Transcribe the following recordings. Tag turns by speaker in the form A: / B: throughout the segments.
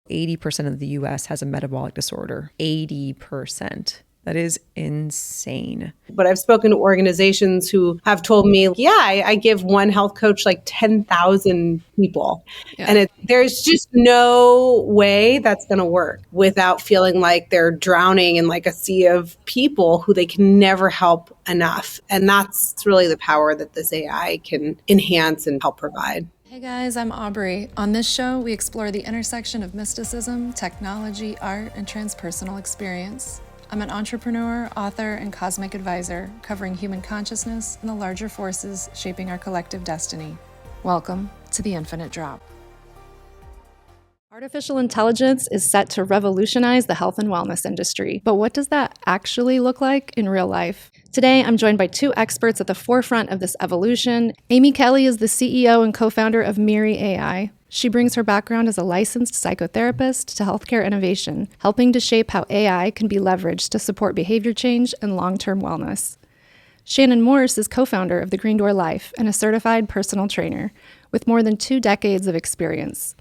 A: 80% of the US has a metabolic disorder. 80%. That is insane.
B: But I've spoken to organizations who have told me, I give one health coach like 10,000 people. Yeah. And there's just no way that's going to work without feeling like they're drowning in like a sea of people who they can never help enough. And that's really the power that this AI can enhance and help provide.
C: Hey guys, I'm Aubrey. On this show, we explore the intersection of mysticism, technology, art, and transpersonal experience. I'm an entrepreneur, author, and cosmic advisor, covering human consciousness and the larger forces shaping our collective destiny. Welcome to The Infinite Drop. Artificial intelligence is set to revolutionize the health and wellness industry. But what does that actually look like in real life? Today, I'm joined by two experts at the forefront of this evolution. Amy Kelly is the CEO and co-founder of Miri AI. She brings her background as a licensed psychotherapist to healthcare innovation, helping to shape how AI can be leveraged to support behavior change and long-term wellness. Shannon Morse is co-founder of The Green Door Life and a certified personal trainer with more than 2 decades of experience.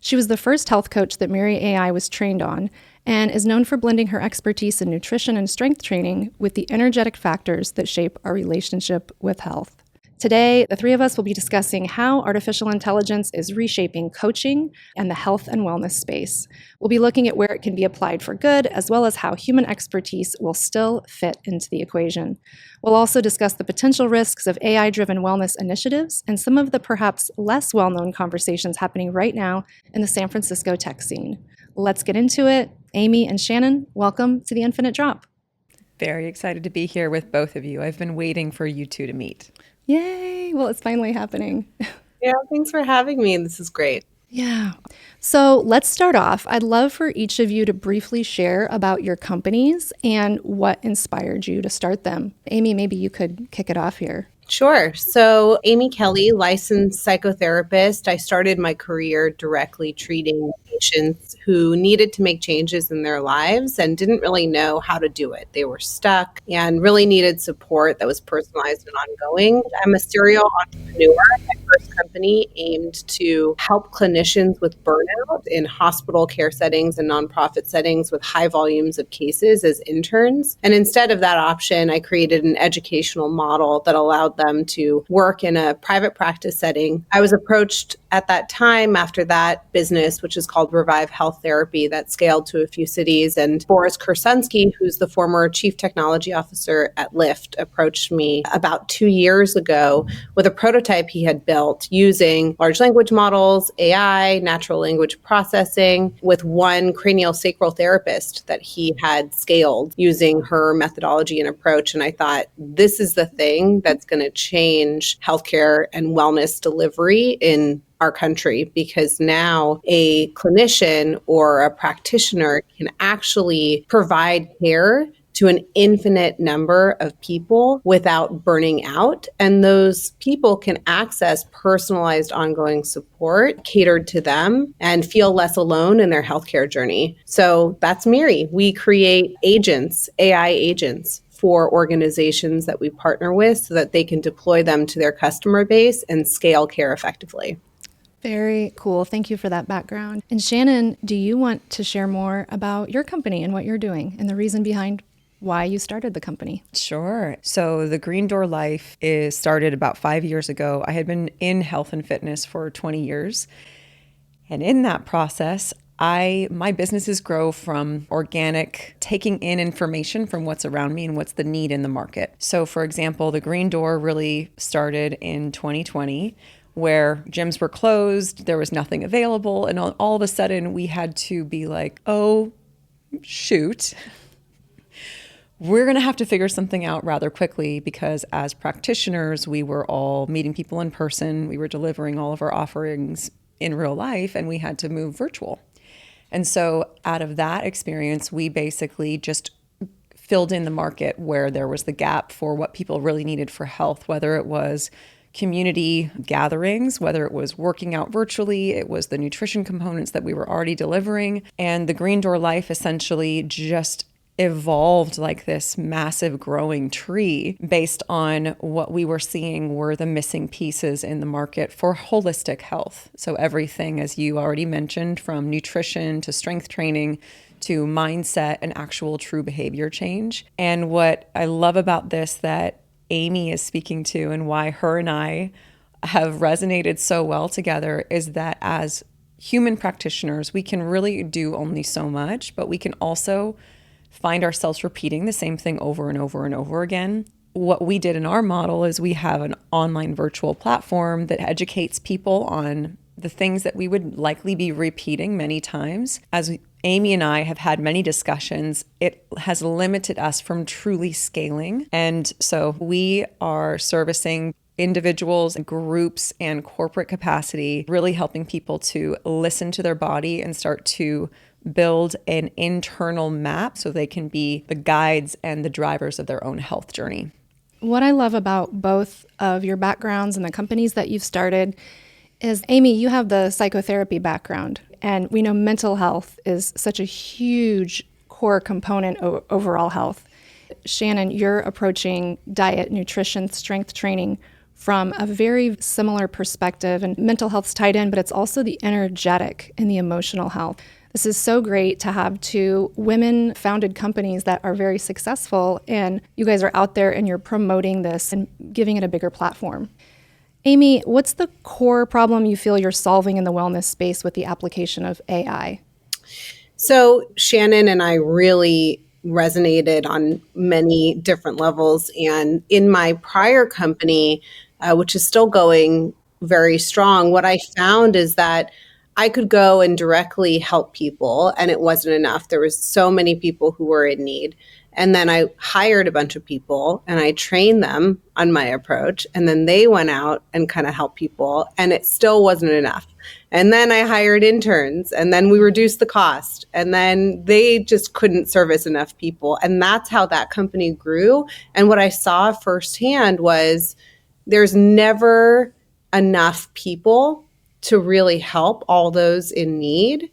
C: She was the first health coach that Miri AI was trained on and is known for blending her expertise in nutrition and strength training with the energetic factors that shape our relationship with health. Today, the three of us will be discussing how artificial intelligence is reshaping coaching and the health and wellness space. We'll be looking at where it can be applied for good, as well as how human expertise will still fit into the equation. We'll also discuss the potential risks of AI-driven wellness initiatives and some of the perhaps less well-known conversations happening right now in the San Francisco tech scene. Let's get into it. Amy and Shannon, welcome to The Infinite Drop.
A: Very excited to be here with both of you. I've been waiting for you two to meet.
C: Yay! Well, it's finally happening.
B: Yeah, thanks for having me. This is great.
C: Yeah. So let's start off. I'd love for each of you to briefly share about your companies and what inspired you to start them. Amy, maybe you could kick it off here.
B: Sure. So Amy Kelly, licensed psychotherapist. I started my career directly treating patients who needed to make changes in their lives and didn't really know how to do it. They were stuck and really needed support that was personalized and ongoing. I'm a serial entrepreneur. My first company aimed to help clinicians with burnout in hospital care settings and nonprofit settings with high volumes of cases as interns. And instead of that option, I created an educational model that allowed them to work in a private practice setting. I was approached at that time after that business, which is called Revive Health Therapy, that scaled to a few cities. And Boris Kursunsky, who's the former chief technology officer at Lyft, approached me about 2 years ago with a prototype he had built using large language models, AI, natural language processing, with one cranial sacral therapist that he had scaled using her methodology and approach. And I thought, this is the thing that's going to change healthcare and wellness delivery in our country, because now a clinician or a practitioner can actually provide care to an infinite number of people without burning out. And those people can access personalized ongoing support catered to them and feel less alone in their healthcare journey. So that's Miri. We create agents, AI agents, for organizations that we partner with so that they can deploy them to their customer base and scale care effectively.
C: Very cool. Thank you for that background. And Shannon, do you want to share more about your company and what you're doing and the reason behind why you started the company?
A: Sure. So the Green Door Life is started about 5 years ago. I had been in health and fitness for 20 years. And in that process, my businesses grow from organic, taking in information from what's around me and what's the need in the market. So for example, the Green Door really started in 2020, where gyms were closed, there was nothing available, and all of a sudden we had to be like, oh, shoot. We're going to have to figure something out rather quickly, because as practitioners, we were all meeting people in person. We were delivering all of our offerings in real life, and we had to move virtual. And so out of that experience, we basically just filled in the market where there was the gap for what people really needed for health, whether it was community gatherings, whether it was working out virtually, it was the nutrition components that we were already delivering. And the Green Door Life essentially just evolved like this massive growing tree based on what we were seeing were the missing pieces in the market for holistic health. So everything, as you already mentioned, from nutrition to strength training to mindset and actual true behavior change. And what I love about this that Amy is speaking to and why her and I have resonated so well together is that as human practitioners, we can really do only so much, but we can also find ourselves repeating the same thing over and over and over again. What we did in our model is we have an online virtual platform that educates people on the things that we would likely be repeating many times. As Amy and I have had many discussions, it has limited us from truly scaling. And so we are servicing individuals, groups, and corporate capacity, really helping people to listen to their body and start to build an internal map so they can be the guides and the drivers of their own health journey.
C: What I love about both of your backgrounds and the companies that you've started is, Amy, you have the psychotherapy background, and we know mental health is such a huge core component of overall health. Shannon, you're approaching diet, nutrition, strength training from a very similar perspective, and mental health's tied in, but it's also the energetic and the emotional health. This is so great to have two women-founded companies that are very successful, and you guys are out there and you're promoting this and giving it a bigger platform. Amy, what's the core problem you feel you're solving in the wellness space with the application of AI?
B: So Shannon and I really resonated on many different levels. And in my prior company, which is still going very strong, what I found is that I could go and directly help people, and it wasn't enough. There was so many people who were in need. And then I hired a bunch of people and I trained them on my approach. And then they went out and kind of helped people, and it still wasn't enough. And then I hired interns, and then we reduced the cost, and then they just couldn't service enough people. And that's how that company grew. And what I saw firsthand was there's never enough people to really help all those in need.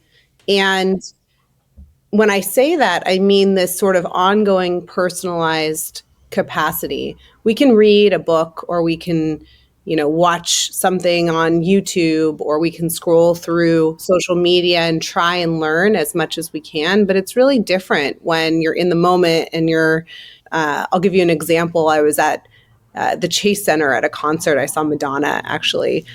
B: And when I say that, I mean this sort of ongoing personalized capacity. We can read a book, or we can, watch something on YouTube, or we can scroll through social media and try and learn as much as we can. But it's really different when you're in the moment and I'll give you an example. I was at the Chase Center at a concert. I saw Madonna actually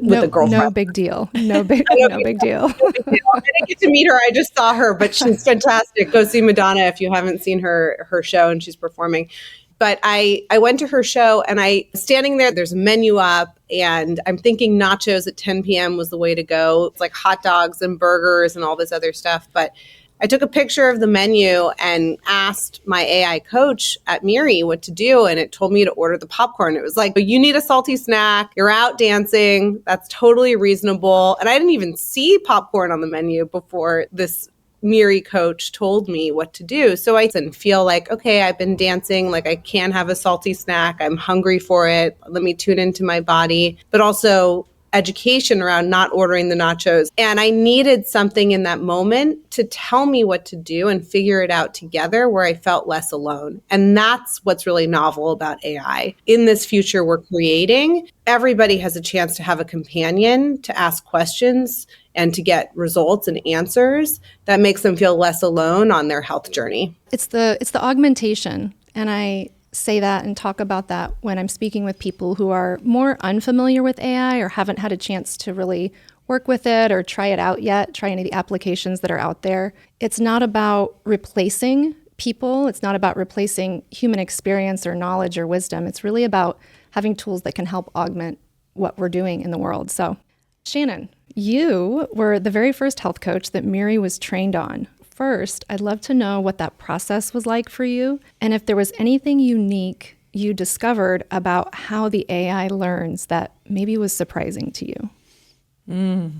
B: with a girlfriend.
C: No big deal. No big deal.
B: I didn't get to meet her. I just saw her, but she's fantastic. Go see Madonna if you haven't seen her show and she's performing. But I went to her show, and standing there's a menu up, and I'm thinking nachos at 10 p.m. was the way to go. It's like hot dogs and burgers and all this other stuff. But I took a picture of the menu and asked my AI coach at Miri what to do, and it told me to order the popcorn. It was like, you need a salty snack, you're out dancing, that's totally reasonable. And I didn't even see popcorn on the menu before this Miri coach told me what to do. So I didn't feel like, okay, I've been dancing, like I can have a salty snack, I'm hungry for it, let me tune into my body, but also education around not ordering the nachos. And I needed something in that moment to tell me what to do and figure it out together, where I felt less alone. And that's what's really novel about AI. In this future we're creating, everybody has a chance to have a companion to ask questions and to get results and answers that makes them feel less alone on their health journey.
C: It's the augmentation. And I say that and talk about that when I'm speaking with people who are more unfamiliar with AI or haven't had a chance to really work with it or try it out yet, try any of the applications that are out there. It's not about replacing people. It's not about replacing human experience or knowledge or wisdom. It's really about having tools that can help augment what we're doing in the world. So, Shannon, you were the very first health coach that Miri was trained on. First, I'd love to know what that process was like for you, and if there was anything unique you discovered about how the AI learns that maybe was surprising to you.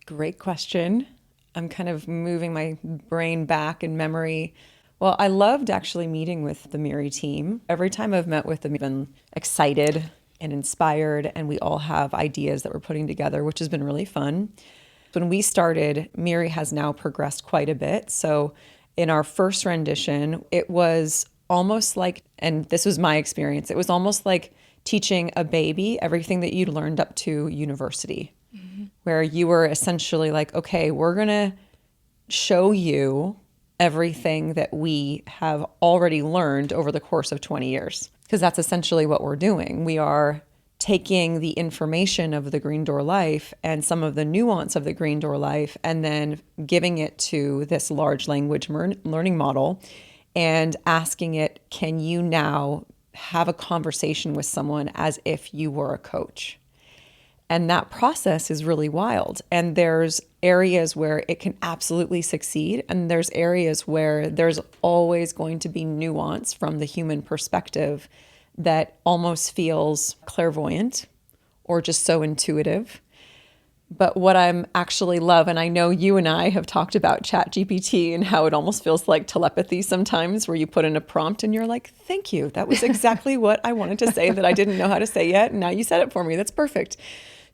A: Great question. I'm kind of moving my brain back in memory. Well, I loved actually meeting with the Miri team. Every time I've met with them, I've been excited and inspired, and we all have ideas that we're putting together, which has been really fun. When we started, Miri has now progressed quite a bit. So in our first rendition, it was almost like, and this was my experience, it was almost like teaching a baby everything that you'd learned up to university, where you were essentially like, okay, we're going to show you everything that we have already learned over the course of 20 years. Because that's essentially what we're doing. We are taking the information of the Green Door Life and some of the nuance of the Green Door Life and then giving it to this large language learning model and asking it, can you now have a conversation with someone as if you were a coach? And that process is really wild. And there's areas where it can absolutely succeed. And there's areas where there's always going to be nuance from the human perspective that almost feels clairvoyant or just so intuitive. But what I'm actually love, and I know you and I have talked about ChatGPT and how it almost feels like telepathy sometimes, where you put in a prompt and you're like, thank you. That was exactly what I wanted to say that I didn't know how to say yet. And now you said it for me. That's perfect.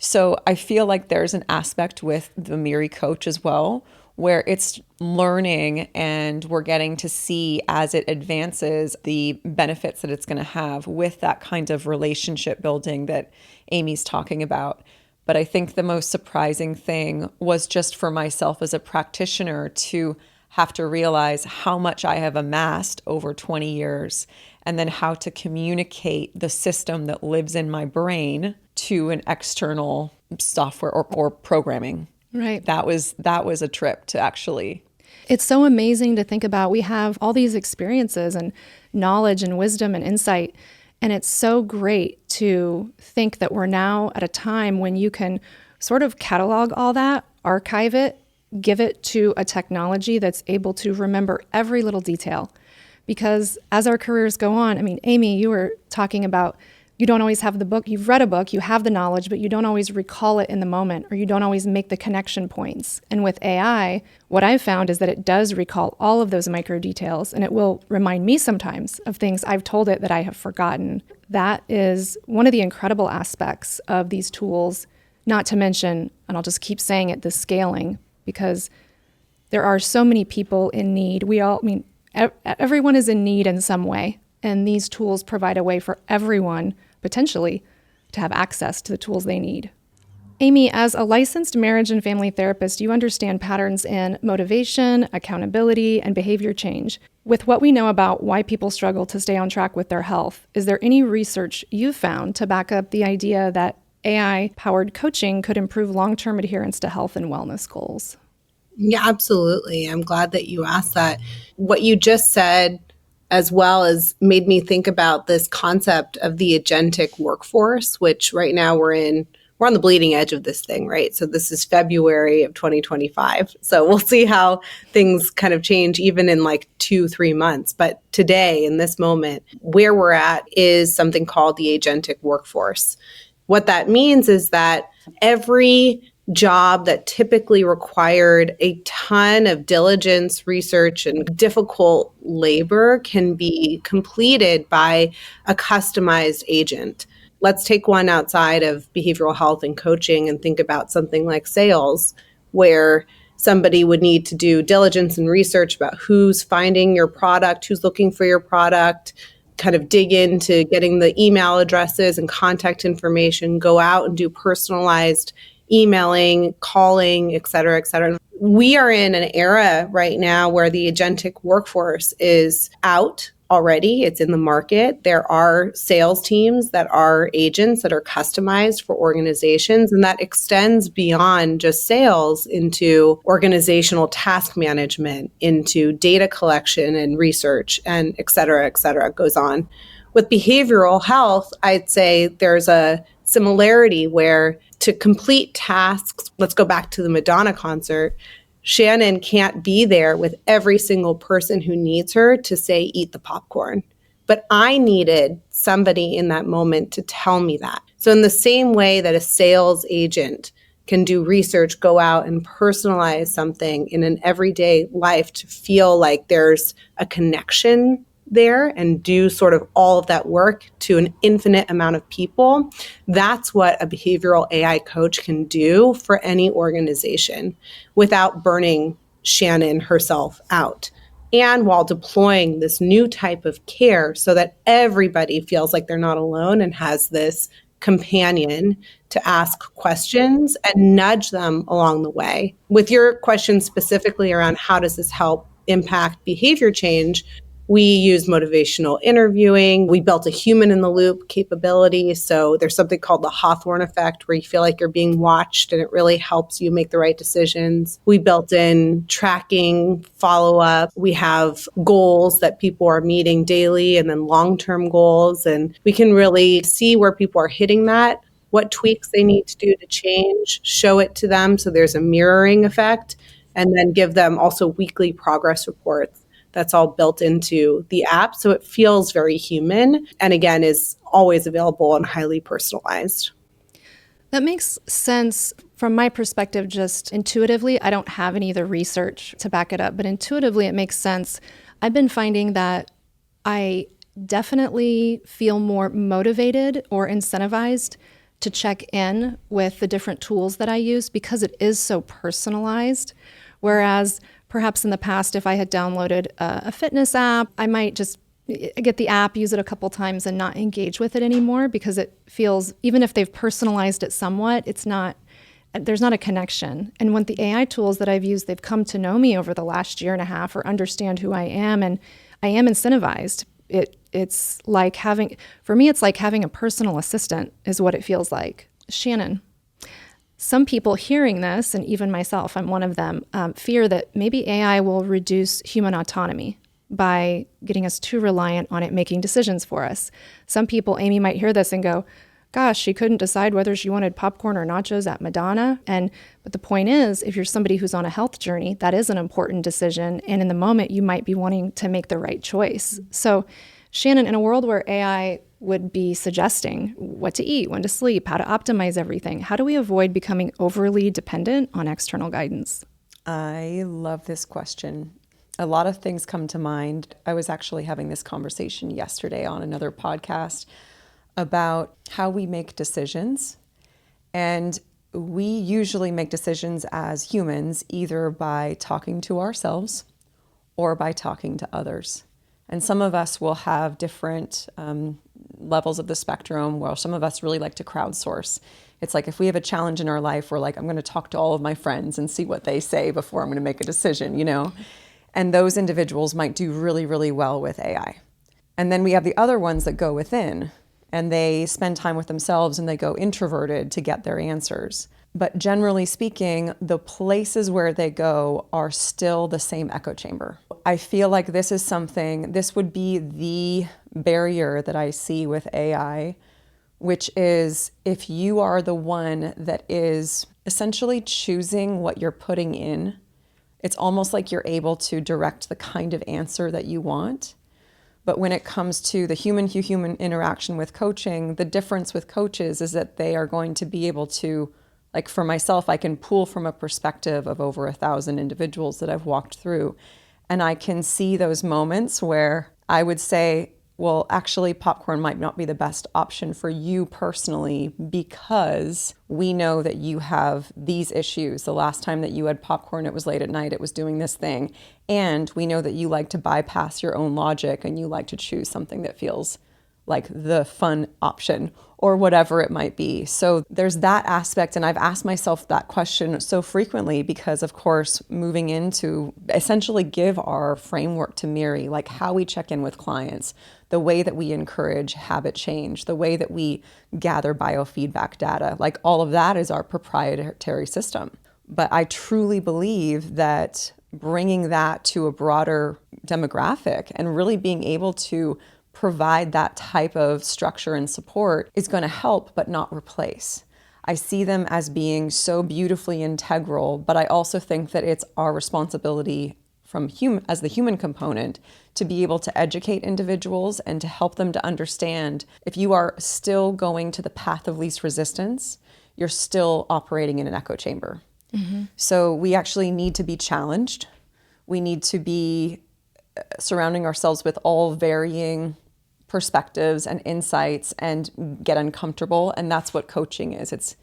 A: So I feel like there's an aspect with the Miri coach as well, where it's learning and we're getting to see as it advances the benefits that it's going to have with that kind of relationship building that Amy's talking about. But I think the most surprising thing was just for myself as a practitioner to have to realize how much I have amassed over 20 years and then how to communicate the system that lives in my brain to an external software or programming.
C: Right.
A: That was a trip to actually.
C: It's so amazing to think about. We have all these experiences and knowledge and wisdom and insight. And it's so great to think that we're now at a time when you can sort of catalog all that, archive it, give it to a technology that's able to remember every little detail. Because as our careers go on, I mean, Amy, you were talking about you don't always have the book. You've read a book, you have the knowledge, but you don't always recall it in the moment, or you don't always make the connection points. And with AI, what I've found is that it does recall all of those micro details, and it will remind me sometimes of things I've told it that I have forgotten. That is one of the incredible aspects of these tools, not to mention, and I'll just keep saying it, the scaling, because there are so many people in need. Everyone is in need in some way, and these tools provide a way for everyone potentially to have access to the tools they need. Amy, as a licensed marriage and family therapist, you understand patterns in motivation, accountability, and behavior change. With what we know about why people struggle to stay on track with their health, is there any research you've found to back up the idea that AI-powered coaching could improve long-term adherence to health and wellness goals?
B: Yeah, absolutely. I'm glad that you asked that. What you just said as well as made me think about this concept of the agentic workforce, which right now we're on the bleeding edge of this thing, right? So this is February of 2025. So we'll see how things kind of change even in like 2-3 months. But today, in this moment, where we're at is something called the agentic workforce. What that means is that every job that typically required a ton of diligence, research, and difficult labor can be completed by a customized agent. Let's take one outside of behavioral health and coaching and think about something like sales, where somebody would need to do diligence and research about who's finding your product, who's looking for your product, kind of dig into getting the email addresses and contact information, go out and do personalized emailing, calling, et cetera, et cetera. We are in an era right now where the agentic workforce is out already. It's in the market. There are sales teams that are agents that are customized for organizations, and that extends beyond just sales into organizational task management, into data collection and research, and et cetera, it goes on. With behavioral health, I'd say there's a similarity where to complete tasks, let's go back to the Madonna concert, Shannon can't be there with every single person who needs her to say, eat the popcorn. But I needed somebody in that moment to tell me that. So in the same way that a sales agent can do research, go out and personalize something in an everyday life to feel like there's a connection there and do sort of all of that work to an infinite amount of people. That's what a behavioral AI coach can do for any organization without burning Shannon herself out. And while deploying this new type of care so that everybody feels like they're not alone and has this companion to ask questions and nudge them along the way. With your question specifically around how does this help impact behavior change, we use motivational interviewing. We built a human in the loop capability. So there's something called the Hawthorne effect where you feel like you're being watched and it really helps you make the right decisions. We built in tracking, follow-up. We have goals that people are meeting daily and then long-term goals. And we can really see where people are hitting that, what tweaks they need to do to change, show it to them. So there's a mirroring effect, and then give them also weekly progress reports. That's all built into the app. So it feels very human and again is always available and highly personalized.
C: That makes sense from my perspective, just intuitively. I don't have any of the research to back it up, but intuitively it makes sense. I've been finding that I definitely feel more motivated or incentivized to check in with the different tools that I use because it is so personalized. Whereas perhaps in the past, if I had downloaded a fitness app, I might just get the app, use it a couple times and not engage with it anymore because it feels, even if they've personalized it somewhat, there's not a connection. And with the AI tools that I've used, they've come to know me over the last year and a half or understand who I am. And I am incentivized. It's like for me, it's like having a personal assistant is what it feels like. Shannon, some people hearing this, and even myself, I'm one of them, fear that maybe AI will reduce human autonomy by getting us too reliant on it making decisions for us. Some people, Amy, might hear this and go, gosh, she couldn't decide whether she wanted popcorn or nachos at Madonna. But the point is, if you're somebody who's on a health journey, that is an important decision. And in the moment, you might be wanting to make the right choice. So Shannon, in a world where AI would be suggesting what to eat, when to sleep, how to optimize everything, how do we avoid becoming overly dependent on external guidance?
A: I love this question. A lot of things come to mind. I was actually having this conversation yesterday on another podcast about how we make decisions. And we usually make decisions as humans either by talking to ourselves or by talking to others. And some of us will have different levels of the spectrum, where some of us really like to crowdsource. It's like if we have a challenge in our life, we're like, I'm going to talk to all of my friends and see what they say before I'm going to make a decision, you know? And those individuals might do really, really well with AI. And then we have the other ones that go within and they spend time with themselves and they go introverted to get their answers. But generally speaking, the places where they go are still the same echo chamber. I feel like this would be the barrier that I see with AI, which is if you are the one that is essentially choosing what you're putting in, it's almost like you're able to direct the kind of answer that you want. But when it comes to the human-to-human interaction with coaching, the difference with coaches is that they are going to be able to, like for myself, I can pull from a perspective of over 1,000 individuals that I've walked through. And I can see those moments where I would say, well, actually, popcorn might not be the best option for you personally because we know that you have these issues. The last time that you had popcorn, it was late at night, it was doing this thing. And we know that you like to bypass your own logic and you like to choose something that feels like the fun option or whatever it might be. So there's that aspect. And I've asked myself that question so frequently because, of course, moving into essentially give our framework to Miri, like how we check in with clients, the way that we encourage habit change, the way that we gather biofeedback data, like all of that is our proprietary system. But I truly believe that bringing that to a broader demographic and really being able to provide that type of structure and support is going to help but not replace. I see them as being so beautifully integral, but I also think that it's our responsibility as the human component to be able to educate individuals and to help them to understand if you are still going to the path of least resistance, you're still operating in an echo chamber. Mm-hmm. So we actually need to be challenged. We need to be surrounding ourselves with all varying perspectives and insights and get uncomfortable. And that's what coaching is. It's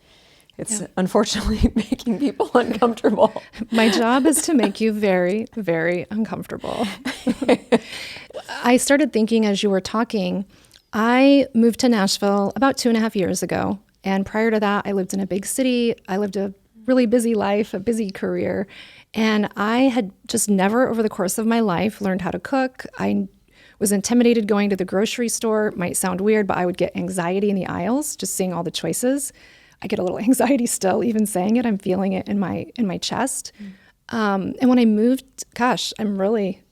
A: unfortunately making people uncomfortable.
C: My job is to make you very, very uncomfortable. I started thinking as you were talking, I moved to Nashville about 2.5 years ago. And prior to that, I lived in a big city. I lived a really busy life, a busy career. And I had just never, over the course of my life, learned how to cook. I was intimidated going to the grocery store. It might sound weird, but I would get anxiety in the aisles, just seeing all the choices. I get a little anxiety still, even saying it. I'm feeling it in my chest. And when I moved, gosh, I'm really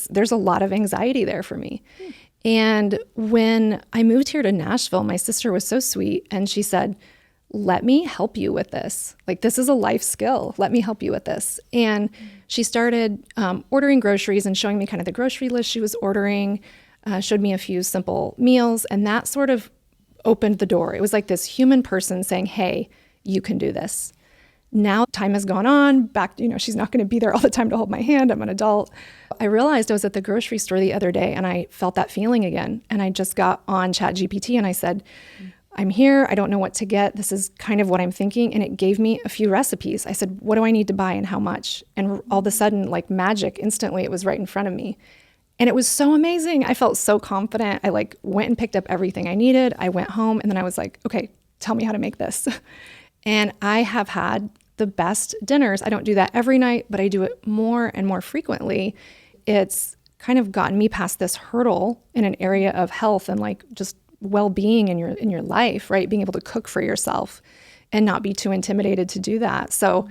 C: there's a lot of anxiety there for me. And when I moved here to Nashville, my sister was so sweet, and she said, "Let me help you with this. This is a life skill. Let me help you with this." And she started ordering groceries and showing me kind of the grocery list she was ordering, showed me a few simple meals, and that sort of opened the door. It was like this human person saying, "Hey, you can do this." Now time has gone on, back, she's not going to be there all the time to hold my hand. I'm an adult. I realized I was at the grocery store the other day and I felt that feeling again. And I just got on ChatGPT and I said, "I'm here. I don't know what to get. This is kind of what I'm thinking." And it gave me a few recipes. I said, "What do I need to buy and how much?" And all of a sudden, like magic, instantly it was right in front of me. And it was so amazing. I felt so confident. I went and picked up everything I needed. I went home and then I was like, "Okay, tell me how to make this." And I have had the best dinners. I don't do that every night, but I do it more and more frequently. It's kind of gotten me past this hurdle in an area of health and just well-being in your life, right? Being able to cook for yourself and not be too intimidated to do that. So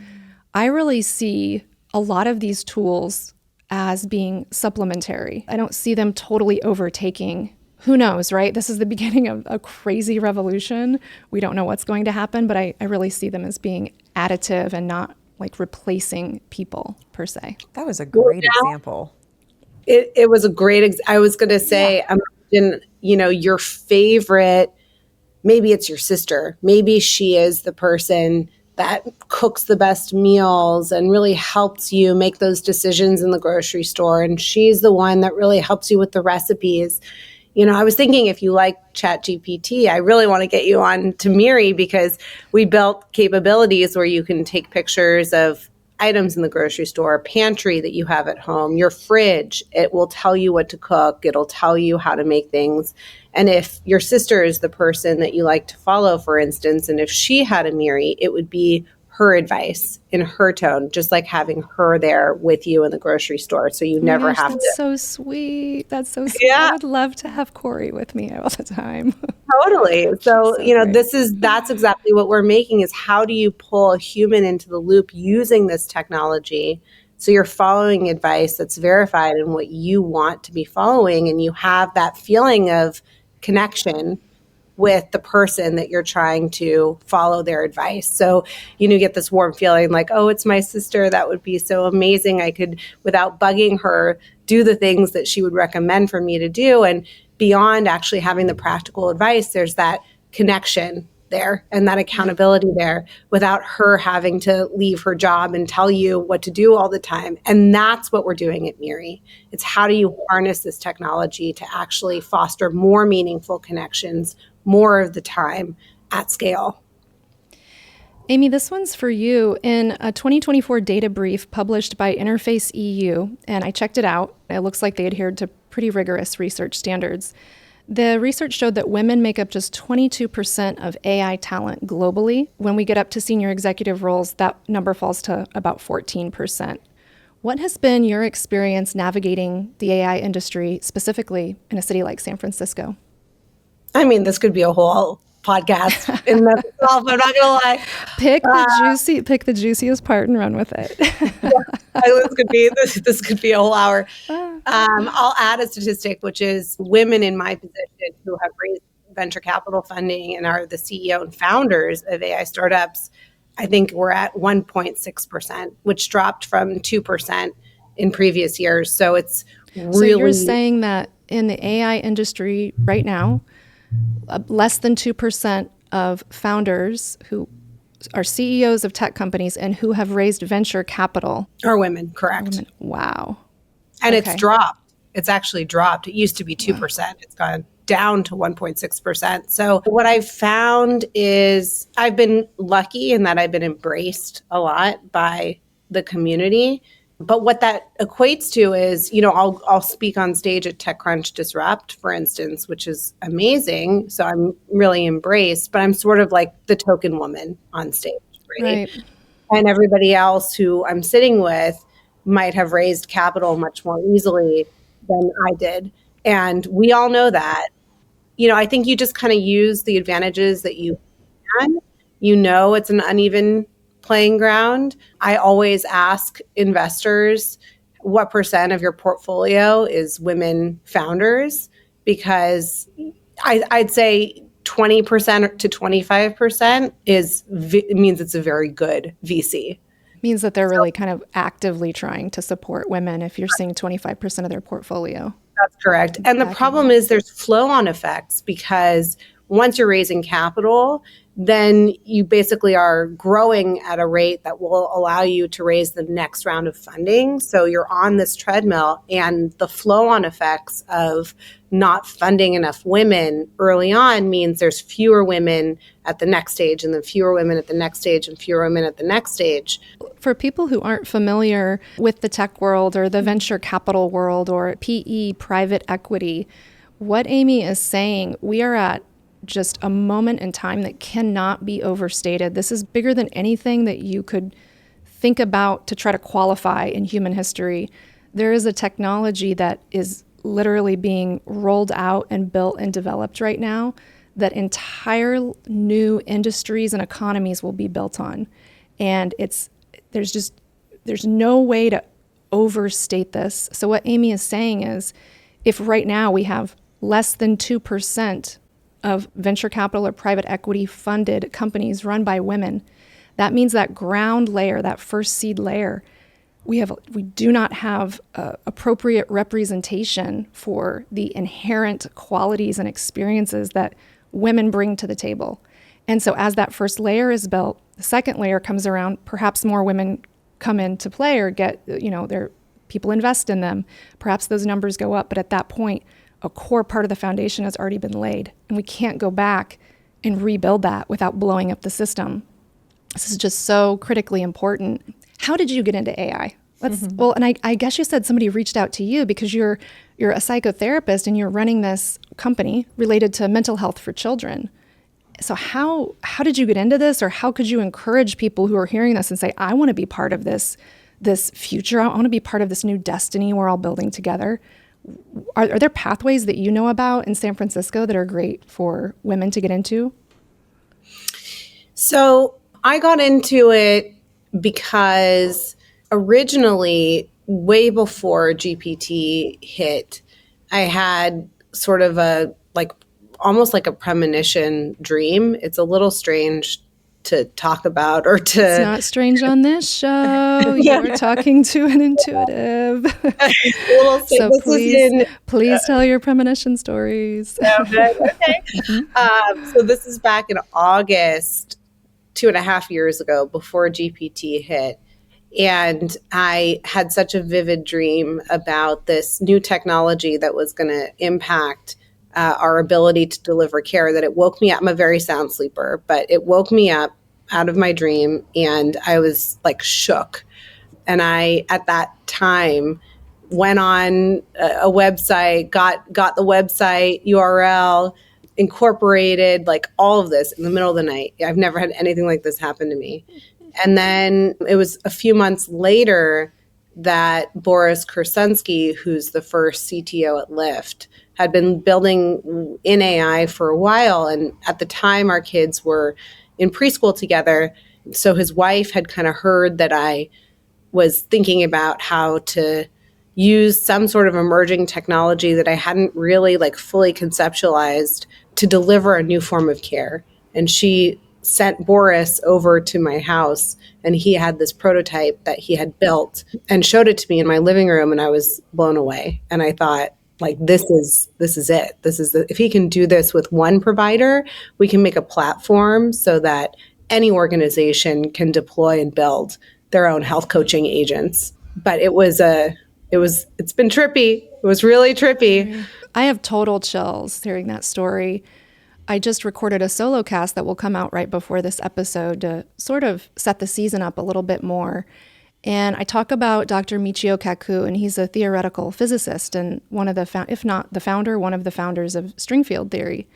C: I really see a lot of these tools as being supplementary. I don't see them totally overtaking. Who knows, right? This is the beginning of a crazy revolution. We don't know what's going to happen, but I really see them as being additive and not replacing people per se.
A: That was a great example.
B: It was a great, I was going to say, imagine, your favorite, maybe it's your sister, maybe she is the person that cooks the best meals and really helps you make those decisions in the grocery store. And she's the one that really helps you with the recipes. I was thinking if you like ChatGPT, I really want to get you on to Miri because we built capabilities where you can take pictures of items in the grocery store, pantry that you have at home, your fridge. It will tell you what to cook. It'll tell you how to make things. And if your sister is the person that you like to follow, for instance, and if she had a Miri, it would be her advice in her tone, just like having her there with you in the grocery store. So you never have
C: that's
B: to.
C: So sweet. That's so sweet.
B: Yeah.
C: I would love to have Corey with me all the time.
B: Totally. So,
C: great.
B: that's exactly what we're making is how do you pull a human into the loop using this technology? So you're following advice that's verified in what you want to be following. And you have that feeling of connection with the person that you're trying to follow their advice. So, you get this warm feeling like, oh, it's my sister. That would be so amazing. I could, without bugging her, do the things that she would recommend for me to do. And beyond actually having the practical advice, there's that connection there and that accountability there without her having to leave her job and tell you what to do all the time. And that's what we're doing at Miri. It's how do you harness this technology to actually foster more meaningful connections more of the time at scale.
C: Amy, this one's for you. In a 2024 data brief published by Interface EU, and I checked it out, it looks like they adhered to pretty rigorous research standards. The research showed that women make up just 22% of AI talent globally. When we get up to senior executive roles, that number falls to about 14%. What has been your experience navigating the AI industry, specifically in a city like San Francisco?
B: I mean, this could be a whole podcast in that itself. I'm not going to lie.
C: Pick the juiciest part and run with it.
B: This could be a whole hour. I'll add a statistic, which is women in my position who have raised venture capital funding and are the CEO and founders of AI startups. I think we're at 1.6%, which dropped from 2% in previous years. So it's really. So
C: you're saying that in the AI industry right now, less than 2% of founders who are CEOs of tech companies and who have raised venture capital
B: are women, correct?
C: Wow.
B: And It's dropped It's actually dropped. It used to be 2%. It's gone down to 1.6%. So what I've found is I've been lucky in that I've been embraced a lot by the community. But what that equates to is, I'll speak on stage at TechCrunch Disrupt, for instance, which is amazing. So I'm really embraced, but I'm sort of like the token woman on stage, right? And everybody else who I'm sitting with might have raised capital much more easily than I did. And we all know that. I think you just kind of use the advantages that you can. It's an uneven playing ground. I always ask investors what percent of your portfolio is women founders, because I'd say 20% to 25% means it's a very good VC.
C: Means that they're really kind of actively trying to support women if you're seeing 25% of their portfolio.
B: That's correct. And the problem is there's flow-on effects, because once you're raising capital, then you basically are growing at a rate that will allow you to raise the next round of funding. So you're on this treadmill, and the flow-on effects of not funding enough women early on means there's fewer women at the next stage, and then fewer women at the next stage, and fewer women at the next stage.
C: For people who aren't familiar with the tech world or the venture capital world or PE, private equity, what Amy is saying, we are at just a moment in time that cannot be overstated. This is bigger than anything that you could think about to try to qualify in human history. There is a technology that is literally being rolled out and built and developed right now that entire new industries and economies will be built on. And there's no way to overstate this. So what Amy is saying is, if right now we have less than 2% of venture capital or private equity funded companies run by women, that means that ground layer, that first seed layer, we do not have appropriate representation for the inherent qualities and experiences that women bring to the table. And so as that first layer is built, the second layer comes around, perhaps more women come into play or people invest in them. Perhaps those numbers go up, but at that point, a core part of the foundation has already been laid, and we can't go back and rebuild that without blowing up the system. This is just so critically important. How did you get into AI? Well, and I guess you said somebody reached out to you because you're a psychotherapist and you're running this company related to mental health for children. So how did you get into this, or how could you encourage people who are hearing this and say, I want to be part of this future, I want to be part of this new destiny we're all building together? Are there pathways that you know about in San Francisco that are great for women to get into?
B: So I got into it because originally, way before GPT hit, I had sort of almost like a premonition dream. It's a little strange to talk about or to...
C: It's not strange on this show. You're talking to an intuitive. So please tell your premonition stories.
B: Okay. So this is back in August, 2.5 years ago, before GPT hit. And I had such a vivid dream about this new technology that was going to impact our ability to deliver care, that it woke me up. I'm a very sound sleeper, but it woke me up out of my dream, and I was like shook. And I, at that time, went on a website, got the website URL, incorporated like all of this in the middle of the night. I've never had anything like this happen to me. And then it was a few months later that Boris Kursunsky, who's the first CTO at Lyft, had been building in AI for a while. And at the time, our kids were in preschool together. So his wife had kind of heard that I was thinking about how to use some sort of emerging technology that I hadn't really fully conceptualized to deliver a new form of care. And she sent Boris over to my house, and he had this prototype that he had built and showed it to me in my living room, and I was blown away. And I thought, this is it. If he can do this with one provider, we can make a platform so that any organization can deploy and build their own health coaching agents. But it was a it's been trippy. It was really trippy.
C: I have total chills hearing that story. I just recorded a solo cast that will come out right before this episode to sort of set the season up a little bit more. And I talk about Dr. Michio Kaku, and he's a theoretical physicist and one of the, if not the founder, one of the founders of string field theory.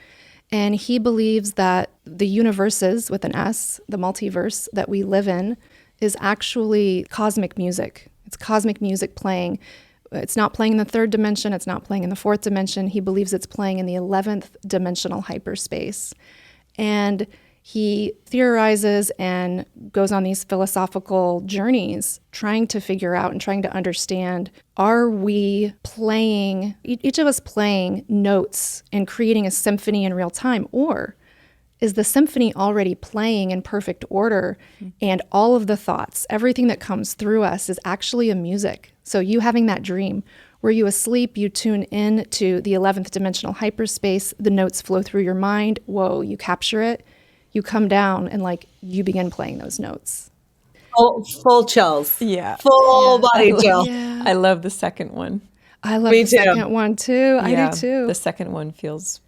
C: And he believes that the universes, with an S, the multiverse that we live in, is actually cosmic music. It's cosmic music playing. It's not playing in the third dimension. It's not playing in the fourth dimension. He believes it's playing in the 11th dimensional hyperspace. And he theorizes and goes on these philosophical journeys trying to figure out and trying to understand, are we playing, each of us playing notes and creating a symphony in real time, or is the symphony already playing in perfect order and all of the thoughts, everything that comes through us is actually a music? So you having that dream, were you asleep, you tune in to the 11th dimensional hyperspace, the notes flow through your mind, whoa, you capture it, you come down and like you begin playing those notes.
B: Oh, full chills.
A: Yeah.
B: Full body chill.
A: I love the second one.
C: I love the second one too. I do too.
A: The second one feels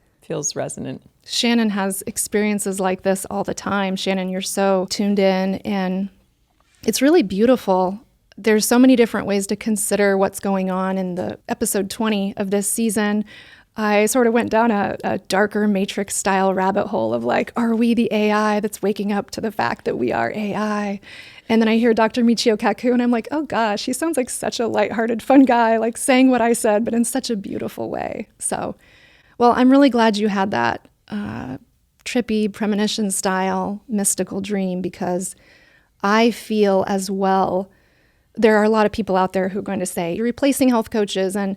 A: resonant.
C: Shannon has experiences like this all the time. Shannon, you're so tuned in, and it's really beautiful. There's so many different ways to consider what's going on in the episode 20 of this season. I sort of went down a darker Matrix style rabbit hole of like, are we the AI that's waking up to the fact that we are AI? And then I hear Dr. Michio Kaku and I'm like, oh gosh, he sounds like such a lighthearted, fun guy, like saying what I said, but in such a beautiful way. So, well, I'm really glad you had that trippy premonition style mystical dream, because I feel as well, there are a lot of people out there who are going to say, you're replacing health coaches and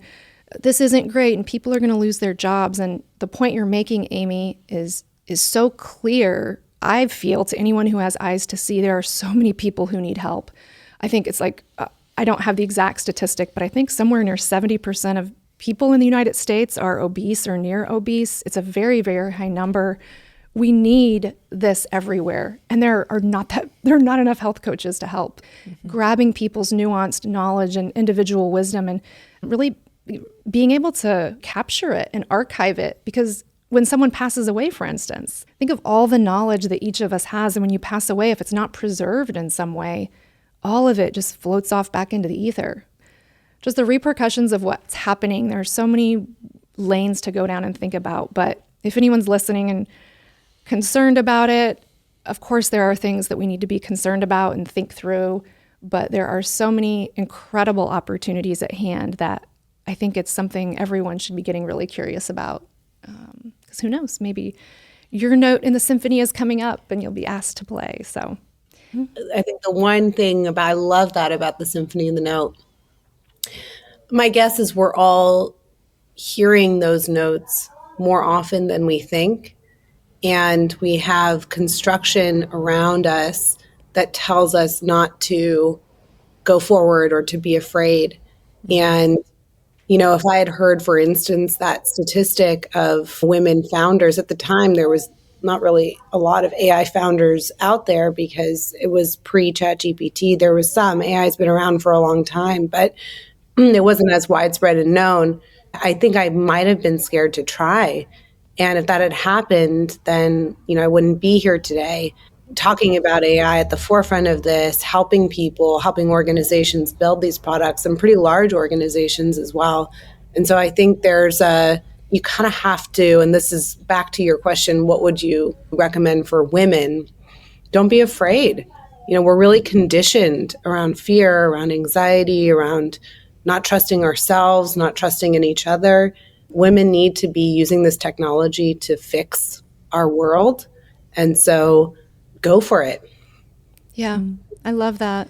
C: this isn't great and people are going to lose their jobs. And the point you're making, Amy, is so clear. I feel, to anyone who has eyes to see, there are so many people who need help. I think it's like, I don't have the exact statistic, but I think somewhere near 70% of people in the United States are obese or near obese. It's a very, very high number. We need this everywhere. And there are not enough health coaches to help. Grabbing people's nuanced knowledge and individual wisdom and really being able to capture it and archive it. Because when someone passes away, for instance, think of all the knowledge that each of us has. And when you pass away, if it's not preserved in some way, all of it just floats off back into the ether. Just the repercussions of what's happening. There are so many lanes to go down and think about. But if anyone's listening and concerned about it, of course, there are things that we need to be concerned about and think through. But there are so many incredible opportunities at hand that I think it's something everyone should be getting really curious about. Because who knows, maybe your note in the symphony is coming up and you'll be asked to play. So
B: I think the one thing I love that about the symphony and the note, my guess is we're all hearing those notes more often than we think. And we have construction around us that tells us not to go forward or to be afraid. And you know, if I had heard, for instance, that statistic of women founders at the time, there was not really a lot of AI founders out there because it was pre-ChatGPT. There was some. AI has been around for a long time, but it wasn't as widespread and known. I think I might have been scared to try. And if that had happened, then, you know, I wouldn't be here today talking about AI at the forefront of this, helping people, helping organizations build these products, and pretty large organizations as well. And so I think you kind of have to, and this is back to your question, what would you recommend for women? Don't be afraid. You know, we're really conditioned around fear, around anxiety, around not trusting ourselves, not trusting in each other. Women need to be using this technology to fix our world. And so go for it.
C: yeah, I love that.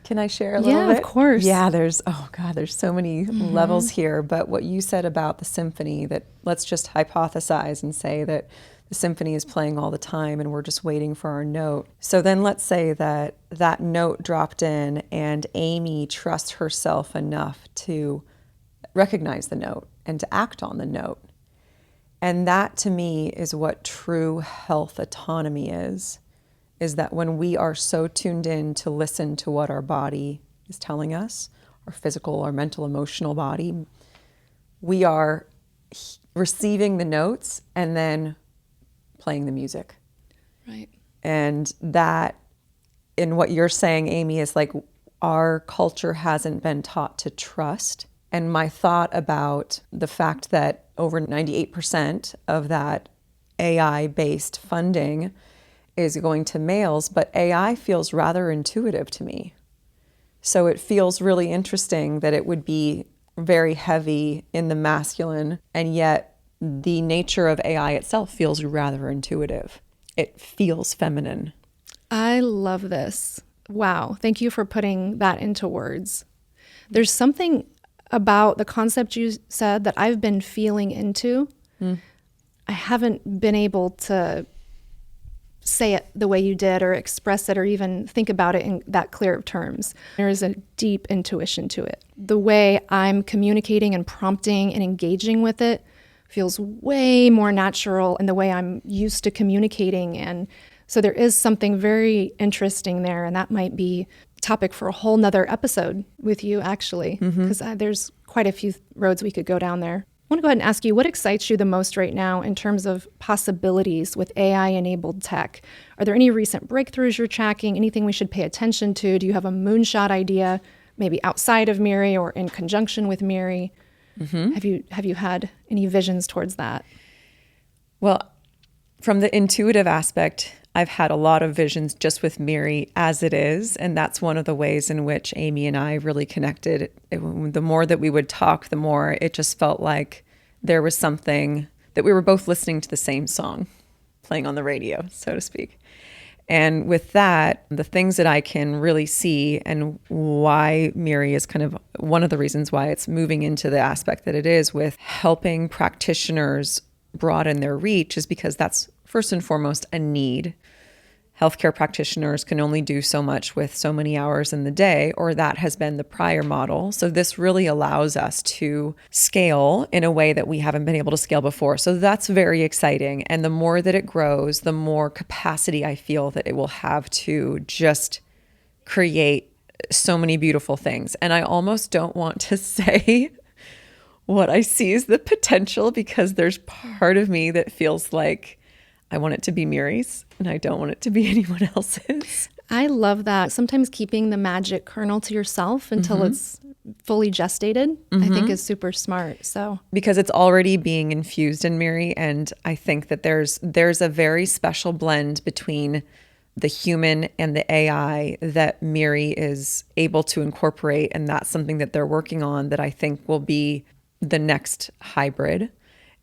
A: Can I share a little bit?
C: Yeah, of course.
A: Yeah, there's so many levels here. But what you said about the symphony, that let's just hypothesize and say that the symphony is playing all the time and we're just waiting for our note. So then let's say that that note dropped in and Amy trusts herself enough to recognize the note and to act on the note. And that to me is what true health autonomy is that when we are so tuned in to listen to what our body is telling us, our physical or mental, emotional body. We are receiving the notes and then playing the music.
C: Right.
A: And that, in what you're saying, Amy, is like our culture hasn't been taught to trust. And my thought about the fact that over 98% of that AI-based funding is going to males, but AI feels rather intuitive to me. So it feels really interesting that it would be very heavy in the masculine, and yet the nature of AI itself feels rather intuitive. It feels feminine.
C: I love this. Wow. Thank you for putting that into words. There's something about the concept you said that I've been feeling into. I haven't been able to say it the way you did or express it or even think about it in that clear of terms. There is a deep intuition to it. The way I'm communicating and prompting and engaging with it feels way more natural in the way I'm used to communicating. And so there is something very interesting there, and that might be a topic for a whole nother episode with you, actually, because there's quite a few roads we could go down there. I want to go ahead and ask you, what excites you the most right now in terms of possibilities with AI-enabled tech? Are there any recent breakthroughs you're tracking, anything we should pay attention to? Do you have a moonshot idea, maybe outside of Miri or in conjunction with Miri? Have you had any visions towards that?
A: Well, from the intuitive aspect, I've had a lot of visions just with Miri as it is. And that's one of the ways in which Amy and I really connected. The more that we would talk, the more it just felt like there was something that we were both listening to the same song playing on the radio, so to speak. And with that, the things that I can really see and why Miri is kind of one of the reasons why it's moving into the aspect that it is with helping practitioners broaden their reach is because that's first and foremost a need. Healthcare practitioners can only do so much with so many hours in the day, or that has been the prior model. So this really allows us to scale in a way that we haven't been able to scale before. So that's very exciting. And the more that it grows, the more capacity I feel that it will have to just create so many beautiful things. And I almost don't want to say what I see is the potential, because there's part of me that feels like I want it to be Miri's and I don't want it to be anyone else's.
C: I love that. Sometimes keeping the magic kernel to yourself until it's fully gestated, I think is super smart. So
A: because it's already being infused in Miri, and I think that there's a very special blend between the human and the AI that Miri is able to incorporate, and that's something that they're working on that I think will be the next hybrid.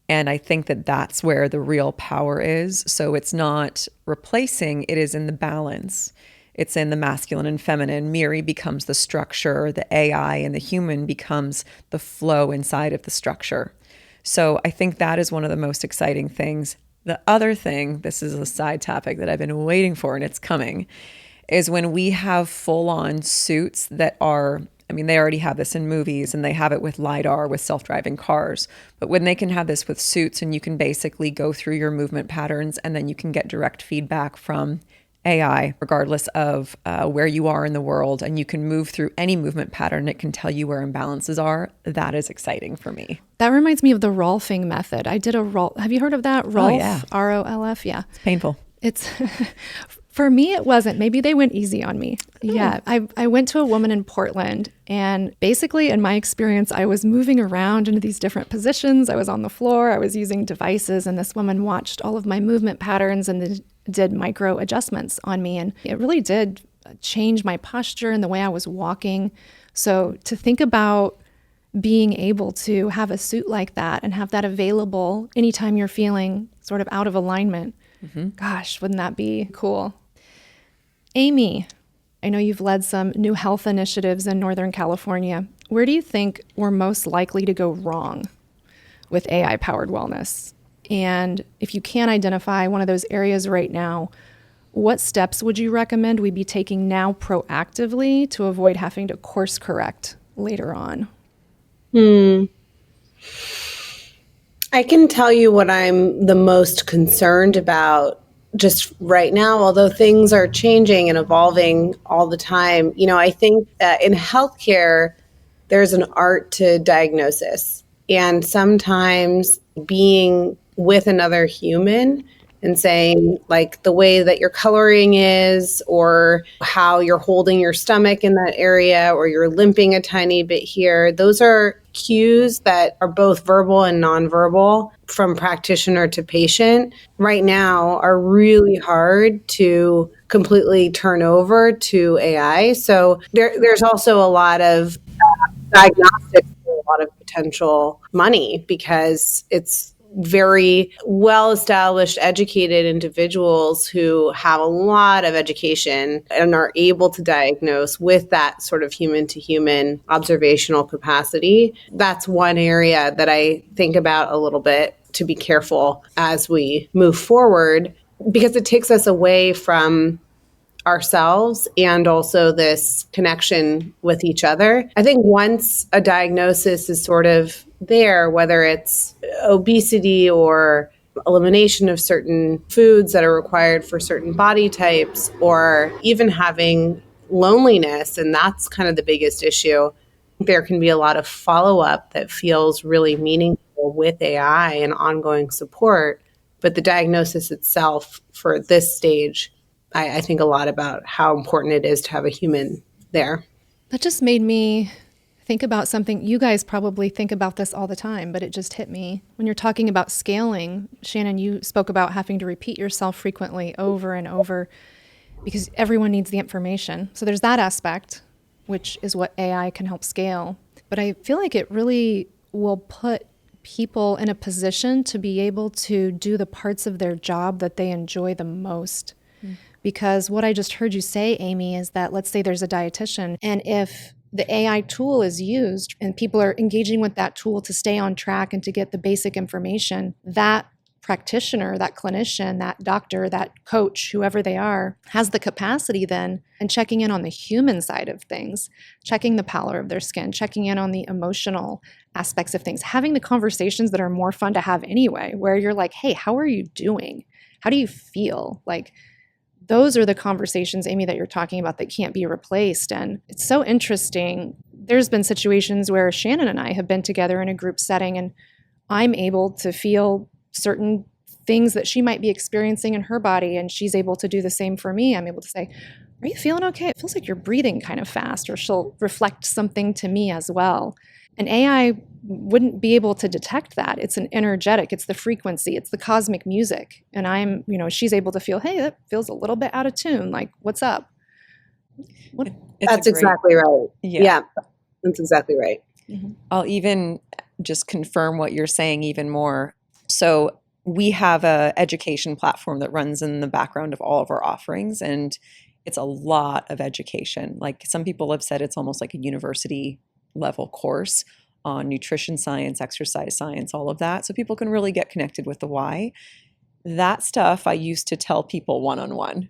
A: And I think that that's where the real power is. So it's not replacing, it is in the balance. It's in the masculine and feminine. Miri becomes the structure, the AI and the human becomes the flow inside of the structure. So I think that is one of the most exciting things. The other thing, this is a side topic that I've been waiting for and it's coming, is when we have full-on suits that are, I mean, they already have this in movies and they have it with LiDAR, with self-driving cars. But when they can have this with suits and you can basically go through your movement patterns and then you can get direct feedback from AI, regardless of where you are in the world, and you can move through any movement pattern, it can tell you where imbalances are. That is exciting for me.
C: that reminds me of the Rolfing method. I did a Rolf. Have you heard of that? Rolf,
A: yeah.
C: ROLF. Yeah.
A: It's painful.
C: It's for me, it wasn't. Maybe they went easy on me. Yeah. I went to a woman in Portland, and basically in my experience, I was moving around into these different positions. I was on the floor, I was using devices, and this woman watched all of my movement patterns and did micro adjustments on me. And it really did change my posture and the way I was walking. So to think about being able to have a suit like that and have that available anytime you're feeling sort of out of alignment, gosh, wouldn't that be cool? Amy, I know you've led some new health initiatives in Northern California. Where do you think we're most likely to go wrong with AI-powered wellness? And if you can identify one of those areas right now, what steps would you recommend we be taking now proactively to avoid having to course correct later on?
B: I can tell you what I'm the most concerned about just right now, although things are changing and evolving all the time. You know, I think that in healthcare, there's an art to diagnosis. And sometimes being with another human and saying, like, the way that your coloring is, or how you're holding your stomach in that area, or you're limping a tiny bit here, those are cues that are both verbal and nonverbal from practitioner to patient right now are really hard to completely turn over to AI. So there's also a lot of diagnostics for a lot of potential money because it's very well established, educated individuals who have a lot of education and are able to diagnose with that sort of human to human observational capacity. That's one area that I think about a little bit to be careful as we move forward, because it takes us away from ourselves and also this connection with each other. I think once a diagnosis is sort of there, whether it's obesity or elimination of certain foods that are required for certain body types, or even having loneliness, and that's kind of the biggest issue, there can be a lot of follow-up that feels really meaningful with AI and ongoing support. But the diagnosis itself for this stage, I think a lot about how important it is to have a human there.
C: That just made me think about something. You guys probably think about this all the time, but it just hit me. When you're talking about scaling, Shannon, you spoke about having to repeat yourself frequently over and over because everyone needs the information. So there's that aspect, which is what AI can help scale. But I feel like it really will put people in a position to be able to do the parts of their job that they enjoy the most. Because what I just heard you say, Amy, is that let's say there's a dietitian, and if the AI tool is used and people are engaging with that tool to stay on track and to get the basic information, that practitioner, that clinician, that doctor, that coach, whoever they are, has the capacity then and checking in on the human side of things, checking the pallor of their skin, checking in on the emotional aspects of things, having the conversations that are more fun to have anyway, where you're like, hey, how are you doing? How do you feel? Like, those are the conversations, Amy, that you're talking about that can't be replaced. And it's so interesting. There's been situations where Shannon and I have been together in a group setting, and I'm able to feel certain things that she might be experiencing in her body, and she's able to do the same for me. I'm able to say, are you feeling okay? It feels like you're breathing kind of fast, or she'll reflect something to me as well. And AI wouldn't be able to detect that. It's an energetic, it's the frequency, it's the cosmic music. And she's able to feel, hey, that feels a little bit out of tune. Like, what's up?
B: That's exactly right. Yeah, that's exactly right.
A: Mm-hmm. I'll even just confirm what you're saying even more. So we have an education platform that runs in the background of all of our offerings, and it's a lot of education. Like, some people have said it's almost like a university level course on nutrition science, exercise science, all of that. So people can really get connected with the why. That stuff I used to tell people one-on-one,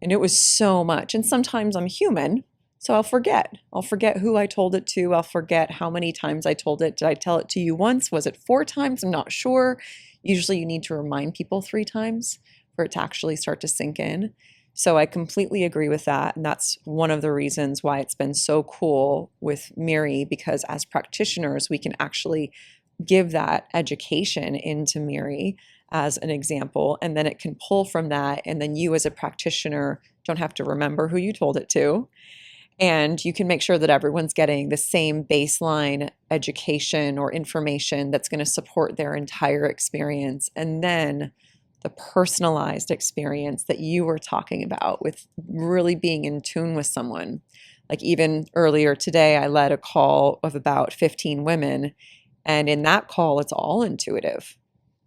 A: and it was so much. And sometimes I'm human, so I'll forget. I'll forget who I told it to. I'll forget how many times I told it. Did I tell it to you once? Was it 4 times? I'm not sure. Usually you need to remind people 3 times for it to actually start to sink in. So I completely agree with that. And that's one of the reasons why it's been so cool with Miri, because as practitioners, we can actually give that education into Miri as an example, and then it can pull from that. And then you as a practitioner don't have to remember who you told it to. And you can make sure that everyone's getting the same baseline education or information that's going to support their entire experience. And then the personalized experience that you were talking about with really being in tune with someone. Like, even earlier today, I led a call of about 15 women. And in that call, it's all intuitive.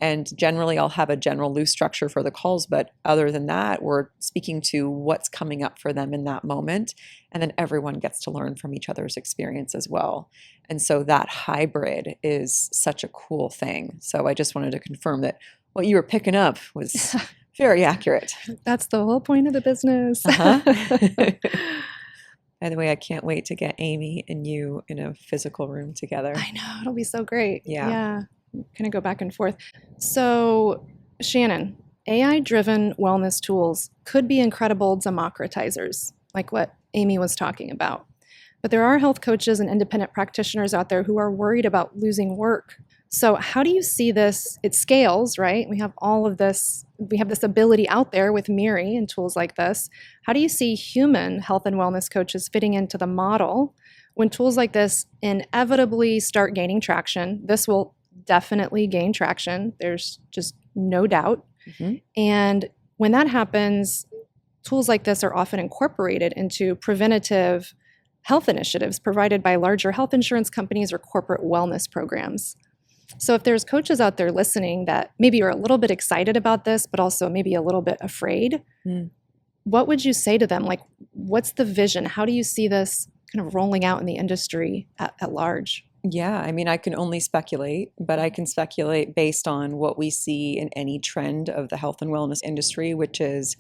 A: And generally, I'll have a general loose structure for the calls. But other than that, we're speaking to what's coming up for them in that moment. And then everyone gets to learn from each other's experience as well. And so that hybrid is such a cool thing. So I just wanted to confirm that what you were picking up was very accurate.
C: That's the whole point of the business.
A: By the way, I can't wait to get Amy and you in a physical room together.
C: I know, it'll be so great.
A: Yeah.
C: Kind of go back and forth. So, Shannon, AI-driven wellness tools could be incredible democratizers, like what Amy was talking about. But there are health coaches and independent practitioners out there who are worried about losing work. So how do you see this? It scales, right? We have all of this, we have this ability out there with Miri and tools like this. How do you see human health and wellness coaches fitting into the model when tools like this inevitably start gaining traction? This will definitely gain traction. There's just no doubt. Mm-hmm. And when that happens, tools like this are often incorporated into preventative health initiatives provided by larger health insurance companies or corporate wellness programs. So if there's coaches out there listening that maybe are a little bit excited about this, but also maybe a little bit afraid, what would you say to them? Like, what's the vision? How do you see this kind of rolling out in the industry at large?
A: Yeah, I mean, I can only speculate, but I can speculate based on what we see in any trend of the health and wellness industry, which is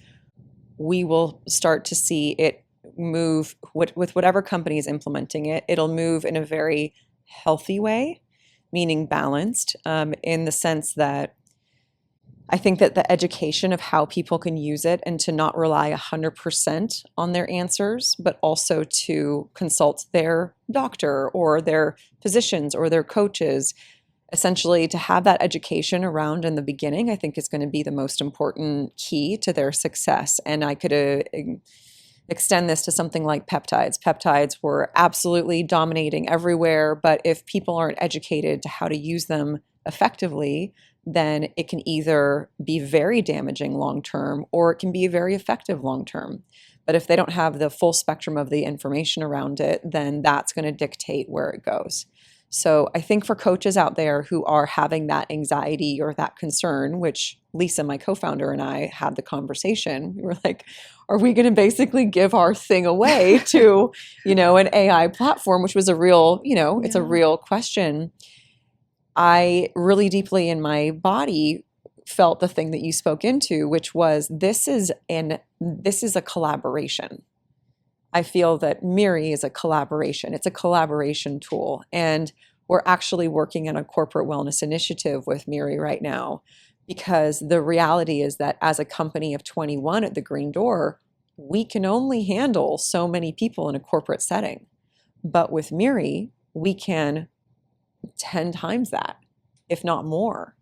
A: we will start to see it move with whatever company is implementing it. It'll move in a very healthy way, meaning balanced, in the sense that I think that the education of how people can use it and to not rely 100% on their answers, but also to consult their doctor or their physicians or their coaches, essentially to have that education around in the beginning, I think is going to be the most important key to their success. And I could extend this to something like peptides. Peptides were absolutely dominating everywhere, but if people aren't educated to how to use them effectively, then it can either be very damaging long-term or it can be very effective long-term. But if they don't have the full spectrum of the information around it, then that's going to dictate where it goes. So I think for coaches out there who are having that anxiety or that concern, which Lisa, my co-founder, and I had the conversation, we were like, are we going to basically give our thing away to, an AI platform, which was a real, it's a real question. I really deeply in my body felt the thing that you spoke into, which was this is a collaboration. I feel that Miri is a collaboration. It's a collaboration tool. And we're actually working on a corporate wellness initiative with Miri right now, because the reality is that as a company of 21 at the Green Door, we can only handle so many people in a corporate setting. But with Miri, we can 10 times that, if not more.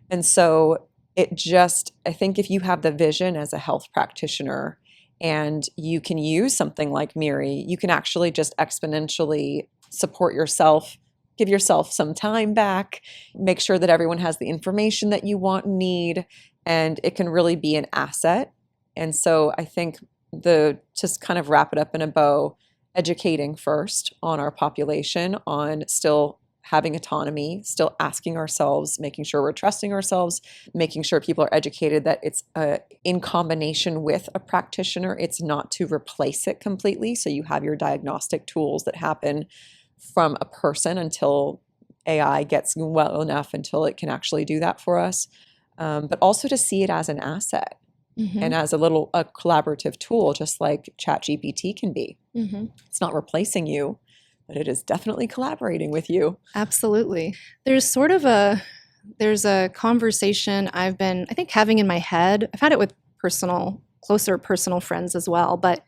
A: And so I think if you have the vision as a health practitioner and you can use something like Miri, you can actually just exponentially support yourself, give yourself some time back, make sure that everyone has the information that you want and need, and it can really be an asset. And so I think just kind of wrap it up in a bow, educating first on our population, on still having autonomy, still asking ourselves, making sure we're trusting ourselves, making sure people are educated that it's in combination with a practitioner. It's not to replace it completely. So you have your diagnostic tools that happen from a person until AI gets well enough until it can actually do that for us. But also to see it as an asset and as a collaborative tool, just like ChatGPT can be. It's not replacing you, but it is definitely collaborating with you.
C: Absolutely. There's a conversation I've been, I think, having in my head. I've had it with closer personal friends as well, but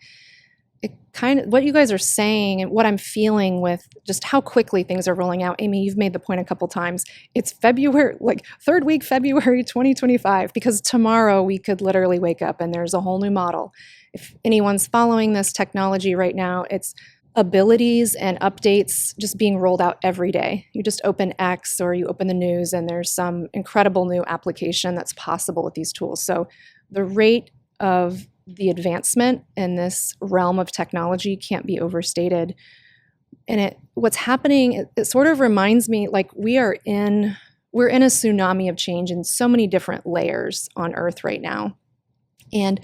C: it kind of, what you guys are saying and what I'm feeling with just how quickly things are rolling out. Amy, you've made the point a couple times. It's February, like third week, February 2025, because tomorrow we could literally wake up and there's a whole new model. If anyone's following this technology right now, it's abilities and updates just being rolled out every day. You just open X or you open the news and there's some incredible new application that's possible with these tools. So the rate of the advancement in this realm of technology can't be overstated. And what's happening, it sort of reminds me like we're in a tsunami of change in so many different layers on Earth right now. And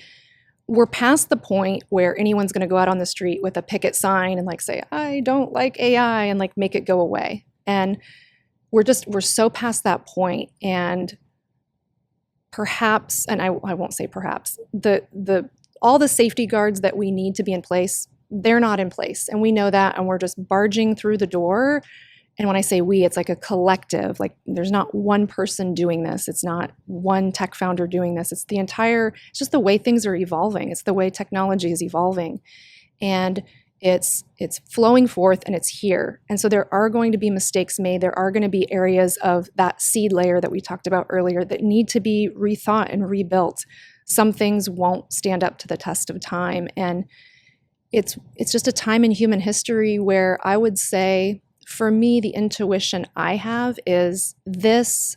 C: we're past the point where anyone's going to go out on the street with a picket sign and like say, I don't like AI and like make it go away. And we're so past that point. And perhaps, and I won't say perhaps, all the safety guards that we need to be in place, they're not in place. And we know that, and we're just barging through the door. And when I say we, it's like a collective, like there's not one person doing this. It's not one tech founder doing this. It's just the way things are evolving. It's the way technology is evolving. And It's flowing forth and it's here. And so there are going to be mistakes made. There are going to be areas of that seed layer that we talked about earlier that need to be rethought and rebuilt. Some things won't stand up to the test of time. And it's just a time in human history where I would say, for me, the intuition I have is this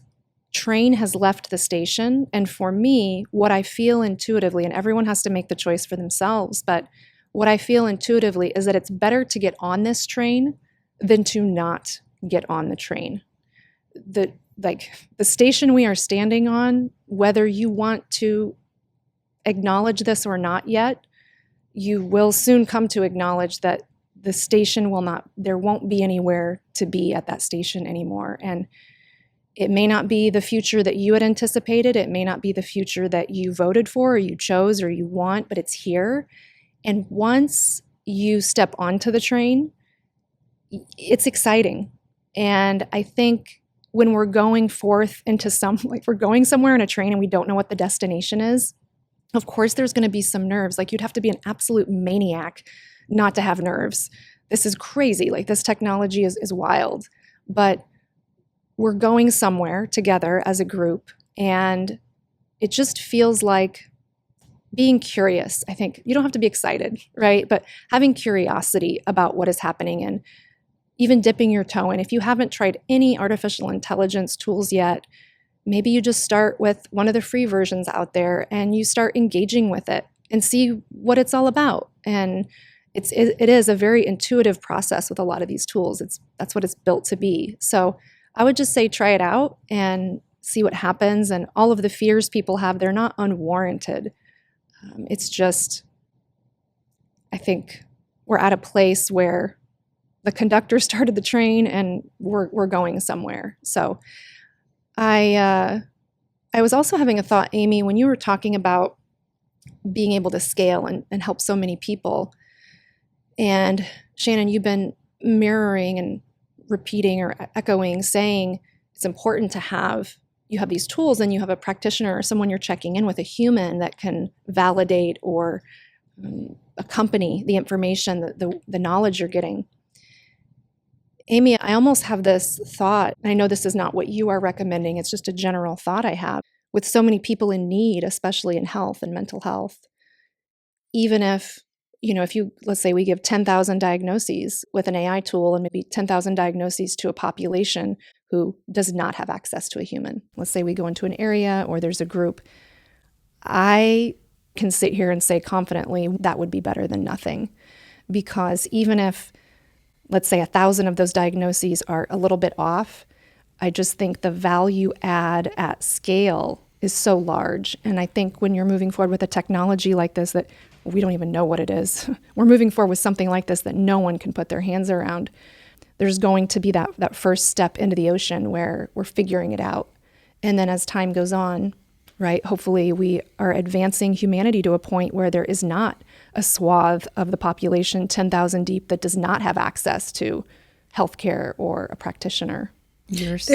C: train has left the station. And for me, what I feel intuitively, and everyone has to make the choice for themselves, but what I feel intuitively is that it's better to get on this train than to not get on the train. The station we are standing on, whether you want to acknowledge this or not yet, you will soon come to acknowledge that the station there won't be anywhere to be at that station anymore. And it may not be the future that you had anticipated. It may not be the future that you voted for or you chose or you want, but it's here. And once you step onto the train, it's exciting. And I think when we're going forth into we're going somewhere in a train and we don't know what the destination is, of course there's going to be some nerves. Like, you'd have to be an absolute maniac not to have nerves. This is crazy. Like, this technology is wild. But we're going somewhere together as a group, and it just feels like being curious. I think you don't have to be excited, right? But having curiosity about what is happening and even dipping your toe in. If you haven't tried any artificial intelligence tools yet, maybe you just start with one of the free versions out there and you start engaging with it and see what it's all about. And it is a very intuitive process with a lot of these tools. That's what it's built to be. So I would just say try it out and see what happens. And all of the fears people have, they're not unwarranted. It's just, I think we're at a place where the conductor started the train and we're going somewhere. So I was also having a thought, Amy, when you were talking about being able to scale and help so many people. And Shannon, you've been mirroring and repeating or echoing, saying it's important to you have these tools and you have a practitioner or someone you're checking in with, a human that can validate or accompany the information, the knowledge you're getting. Amy, I almost have this thought, and I know this is not what you are recommending, it's just a general thought I have, with so many people in need, especially in health and mental health. Even if let's say we give 10,000 diagnoses with an AI tool and maybe 10,000 diagnoses to a population who does not have access to a human. Let's say we go into an area or there's a group. I can sit here and say confidently that would be better than nothing, because even if, let's say, 1,000 of those diagnoses are a little bit off, I just think the value add at scale is so large. And I think when you're moving forward with a technology like this that we don't even know what it is, we're moving forward with something like this that no one can put their hands around. There's going to be that first step into the ocean where we're figuring it out. And then as time goes on, right, hopefully we are advancing humanity to a point where there is not a swath of the population 10,000 deep that does not have access to healthcare or a practitioner.
B: There's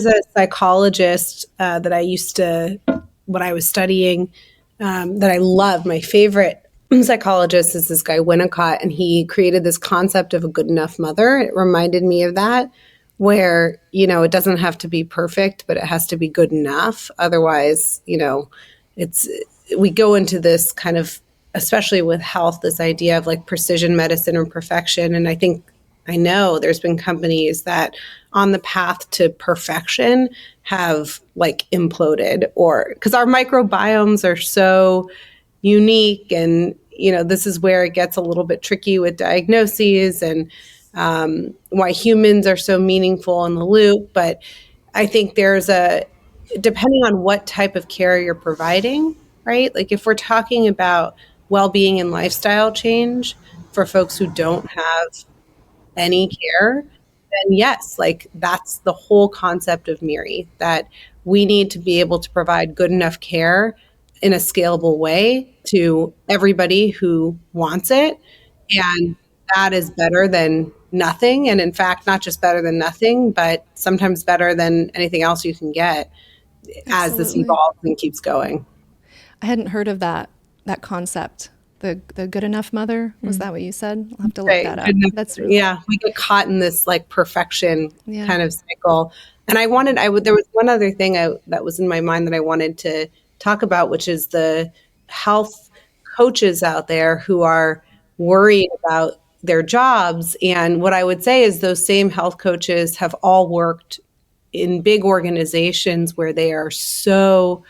B: a psychologist that I used to, when I was studying, that I love. My favorite psychologist is this guy Winnicott, and he created this concept of a good enough mother. It reminded me of that, where, it doesn't have to be perfect, but it has to be good enough. Otherwise, we go into this kind of, especially with health, this idea of like precision medicine or perfection. And I know there's been companies that on the path to perfection have like imploded, or because our microbiomes are so unique, and this is where it gets a little bit tricky with diagnoses and why humans are so meaningful in the loop. But I think depending on what type of care you're providing, right? Like if we're talking about well-being and lifestyle change for folks who don't have any care, then yes, like that's the whole concept of Miri, that we need to be able to provide good enough care in a scalable way to everybody who wants it. And that is better than nothing. And in fact, not just better than nothing, but sometimes better than anything else you can get. Absolutely. As this evolves and keeps going.
C: I hadn't heard of that concept, The good enough mother. Was that what you said? I'll have to look
B: Right.
C: that up.
B: Good enough.
C: That's really,
B: Yeah, we get caught in this like perfection
C: Yeah.
B: kind of cycle. And there was one other thing that was in my mind that I wanted to talk about, which is the health coaches out there who are worried about their jobs. And what I would say is those same health coaches have all worked in big organizations where they are so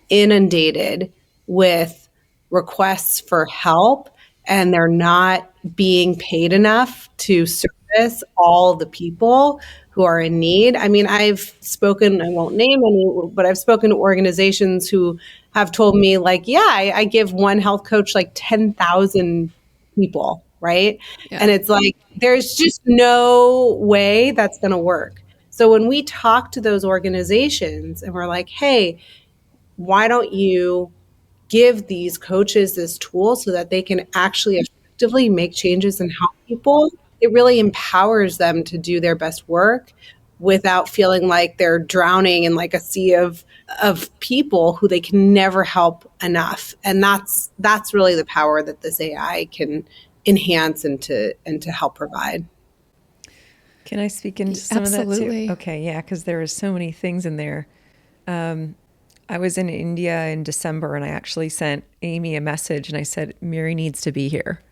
B: inundated with requests for help and they're not being paid enough to service all the people who are in need. I mean, I won't name any, but I've spoken to organizations who have told me like, yeah, I give one health coach like 10,000 people, right?
C: Yeah.
B: And it's like, there's just no way that's going to work. So when we talk to those organizations and we're like, hey, why don't you give these coaches this tool so that they can actually effectively make changes and help people? It really empowers them to do their best work without feeling like they're drowning in like a sea of people who they can never help enough. And that's really the power that this AI can enhance and to help provide.
A: Can I speak into some
C: Absolutely.
A: of that too? Okay, yeah, because there are so many things in there. I was in India in December and I actually sent Amy a message and I said, Miri needs to be here.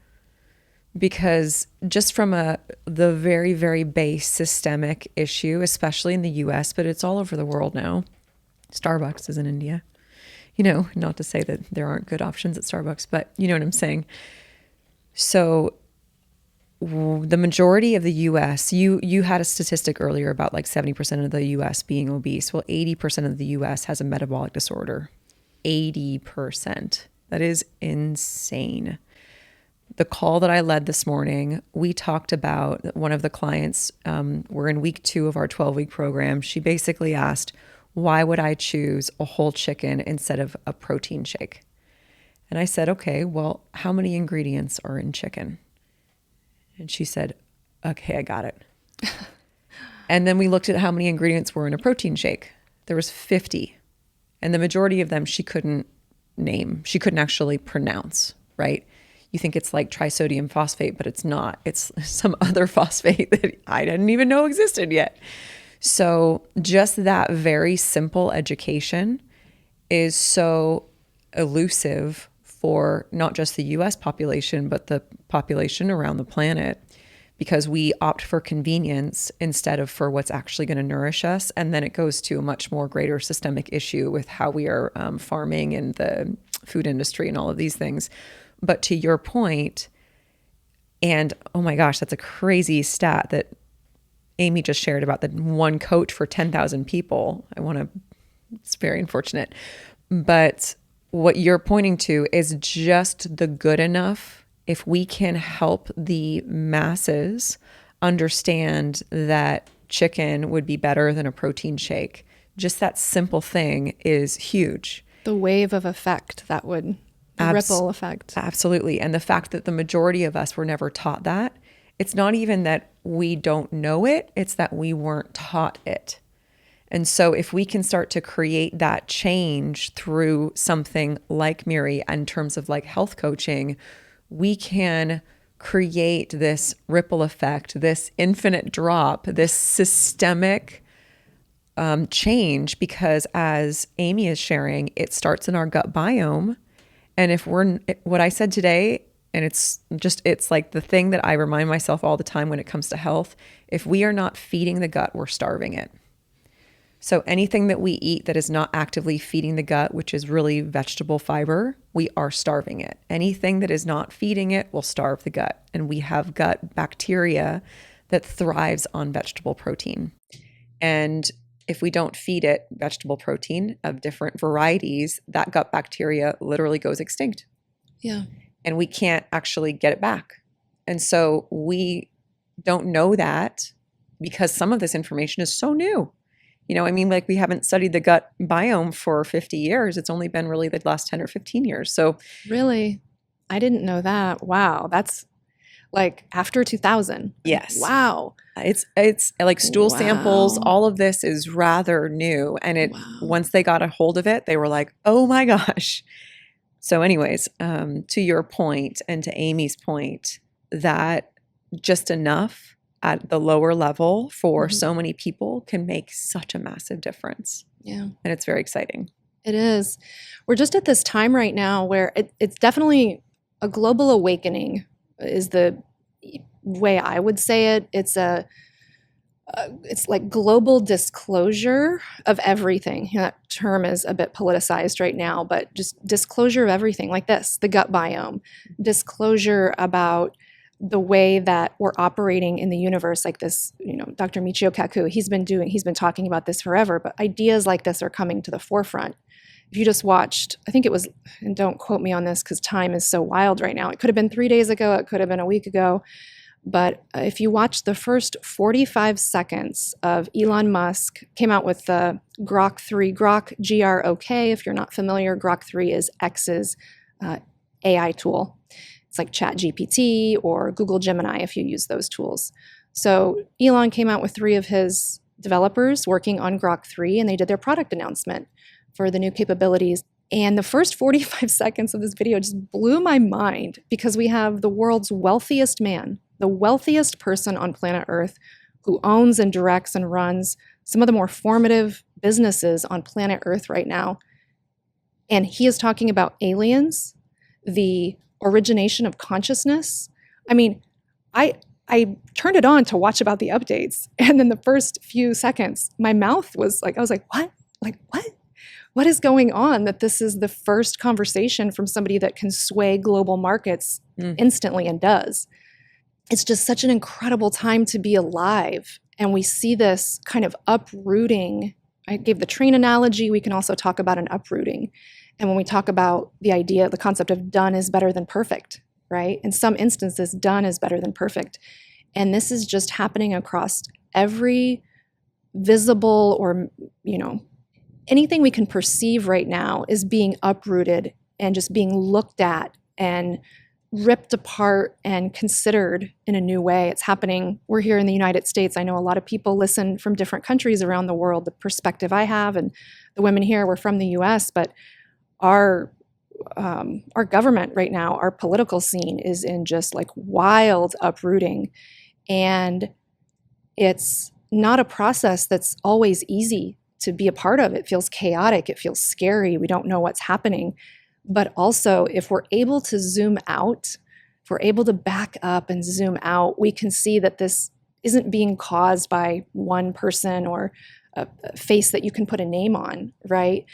A: Because just from the very, very base systemic issue, especially in the US, but it's all over the world now. Starbucks is in India. Not to say that there aren't good options at Starbucks, but you know what I'm saying. So the majority of the US, you had a statistic earlier about like 70% of the US being obese. Well, 80% of the US has a metabolic disorder. 80%. That is insane. The call that I led this morning, we talked about one of the clients, we're in week 2 of our 12-week program. She basically asked, why would I choose a whole chicken instead of a protein shake? And I said, okay, well, how many ingredients are in chicken? And she said, okay, I got it. And then we looked at how many ingredients were in a protein shake. There was 50. And the majority of them she couldn't name. She couldn't actually pronounce, right? You think it's like trisodium phosphate, but it's not. It's some other phosphate that I didn't even know existed yet. So just that very simple education is so elusive for not just the US population, but the population around the planet, because we opt for convenience instead of for what's actually going to nourish us. And then it goes to a much more greater systemic issue with how we are farming and the food industry and all of these things. But to your point, and oh my gosh, that's a crazy stat that Amy just shared about the one coach for 10,000 people. It's very unfortunate. But what you're pointing to is just the good enough. If we can help the masses understand that chicken would be better than a protein shake, just that simple thing is huge.
C: The wave of effect that would, the ripple effect.
A: Absolutely. And the fact that the majority of us were never taught that, it's not even that we don't know it, it's that we weren't taught it. And so if we can start to create that change through something like Miri in terms of like health coaching, we can create this ripple effect, this infinite drop, this systemic change, because as Amy is sharing, it starts in our gut biome. And if what I said today, and it's like the thing that I remind myself all the time when it comes to health, if we are not feeding the gut, we're starving it. So anything that we eat that is not actively feeding the gut, which is really vegetable fiber, we are starving it. Anything that is not feeding it will starve the gut. And we have gut bacteria that thrives on vegetable protein. And if we don't feed it vegetable protein of different varieties, that gut bacteria literally goes extinct.
C: Yeah.
A: And we can't actually get it back. And so we don't know that because some of this information is so new. Like we haven't studied the gut biome for 50 years. It's only been really the last 10 or 15 years. So
C: really, I didn't know that. Wow. That's like after 2000.
A: Yes.
C: Wow.
A: It's like stool samples. All of this is rather new. And once they got a hold of it, they were like, oh my gosh. So anyways, to your point and to Amy's point, that just enough at the lower level for so many people can make such a massive difference.
C: Yeah.
A: And it's very exciting.
C: It is. We're just at this time right now where it's definitely a global awakening is the way I would say it. It's like global disclosure of everything. That term is a bit politicized right now, but just disclosure of everything like this, the gut biome, disclosure about the way that we're operating in the universe like this. Dr. Michio Kaku, he's been talking about this forever, but ideas like this are coming to the forefront. If you just watched, I think it was, and don't quote me on this because time is so wild right now. It could have been 3 days ago. It could have been a week ago. But if you watch the first 45 seconds of Elon Musk came out with the Grok 3, Grok, G-R-O-K. If you're not familiar, Grok 3 is X's AI tool. It's like ChatGPT or Google Gemini if you use those tools. So Elon came out with 3 of his developers working on Grok 3, and they did their product announcement for the new capabilities. And the first 45 seconds of this video just blew my mind because we have the world's wealthiest man, the wealthiest person on planet Earth, who owns and directs and runs some of the more formative businesses on planet Earth right now. And he is talking about aliens, the origination of consciousness. I mean, I turned it on to watch about the updates. And then the first few seconds, my mouth was like, I was like, what? Like, what? What is going on that this is the first conversation from somebody that can sway global markets instantly and does? It's just such an incredible time to be alive. And we see this kind of uprooting. I gave the train analogy. We can also talk about an uprooting. And when we talk about the idea, the concept of done is better than perfect, right? In some instances, done is better than perfect. And this is just happening across every visible or, anything we can perceive right now is being uprooted and just being looked at and ripped apart and considered in a new way. It's happening. We're here in the United States. I know a lot of people listen from different countries around the world. The perspective I have and the women here, we're from the US, but our government right now, our political scene is in just like wild uprooting. And it's not a process that's always easy to be a part of. It feels chaotic. It feels scary. We don't know what's happening. But also, if we're able to zoom out, if we're able to back up and zoom out, we can see that this isn't being caused by one person or a face that you can put a name on, right?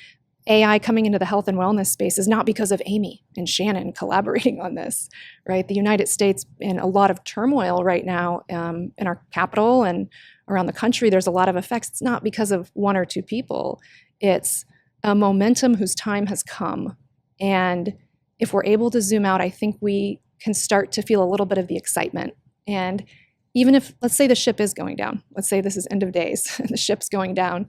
C: AI coming into the health and wellness space is not because of Amy and Shannon collaborating on this, right? The United States in a lot of turmoil right now in our capital and around the country, there's a lot of effects. It's not because of one or two people. It's a momentum whose time has come. And if we're able to zoom out, I think we can start to feel a little bit of the excitement. And even if, let's say the ship is going down, let's say this is end of days and the ship's going down,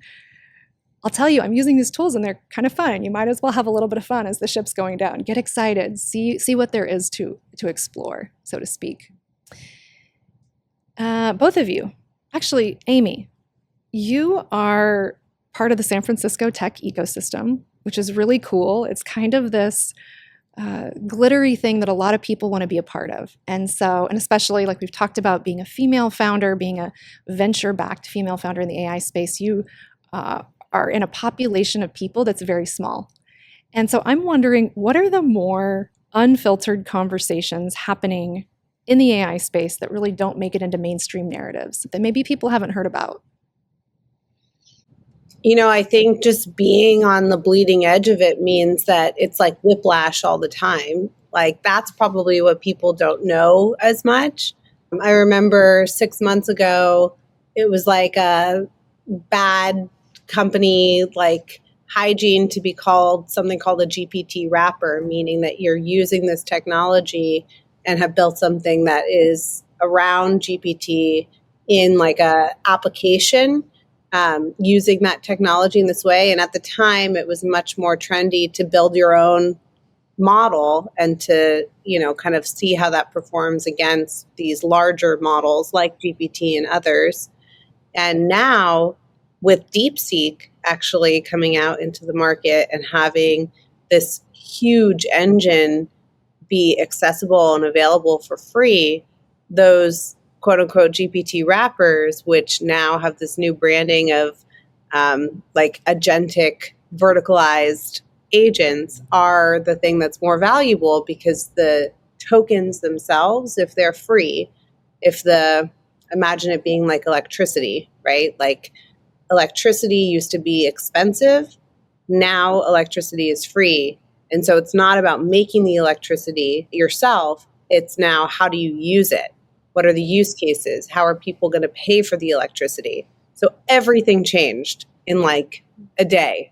C: I'll tell you, I'm using these tools and they're kind of fun. You might as well have a little bit of fun as the ship's going down. Get excited, see what there is to explore, so to speak. Both of you, actually, Amy, you are part of the San Francisco tech ecosystem, which is really cool. It's kind of this glittery thing that a lot of people want to be a part of. And especially like we've talked about being a female founder, being a venture-backed female founder in the AI space, you are in a population of people that's very small. And so I'm wondering, what are the more unfiltered conversations happening in the AI space that really don't make it into mainstream narratives that maybe people haven't heard about?
B: I think just being on the bleeding edge of it means that it's like whiplash all the time. Like that's probably what people don't know as much. I remember 6 months ago, it was like a bad company, like hygiene to be called something called a GPT wrapper, meaning that you're using this technology and have built something that is around GPT in like a application using that technology in this way. And at the time, it was much more trendy to build your own model and to, kind of see how that performs against these larger models like GPT and others. And now with DeepSeek actually coming out into the market and having this huge engine be accessible and available for free, those quote unquote GPT wrappers, which now have this new branding of like agentic verticalized agents, are the thing that's more valuable, because the tokens themselves, if they're free, imagine it being like electricity, right? Like electricity used to be expensive. Now electricity is free. And so it's not about making the electricity yourself. It's now, how do you use it? What are the use cases? How are people going to pay for the electricity? So everything changed in like a day.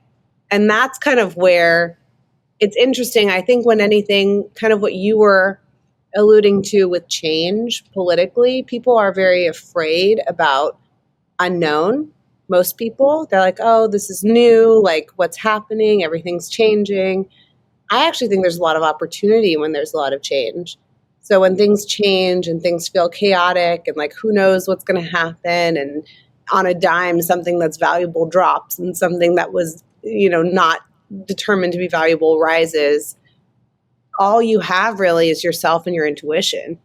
B: And that's kind of where it's interesting. I think when anything, kind of what you were alluding to with change politically, people are very afraid about unknown. Most people, they're like, oh, this is new, like what's happening, everything's changing. I actually think there's a lot of opportunity when there's a lot of change. So when things change and things feel chaotic and like who knows what's going to happen, and on a dime something that's valuable drops and something that was, not determined to be valuable rises, all you have really is yourself and your intuition,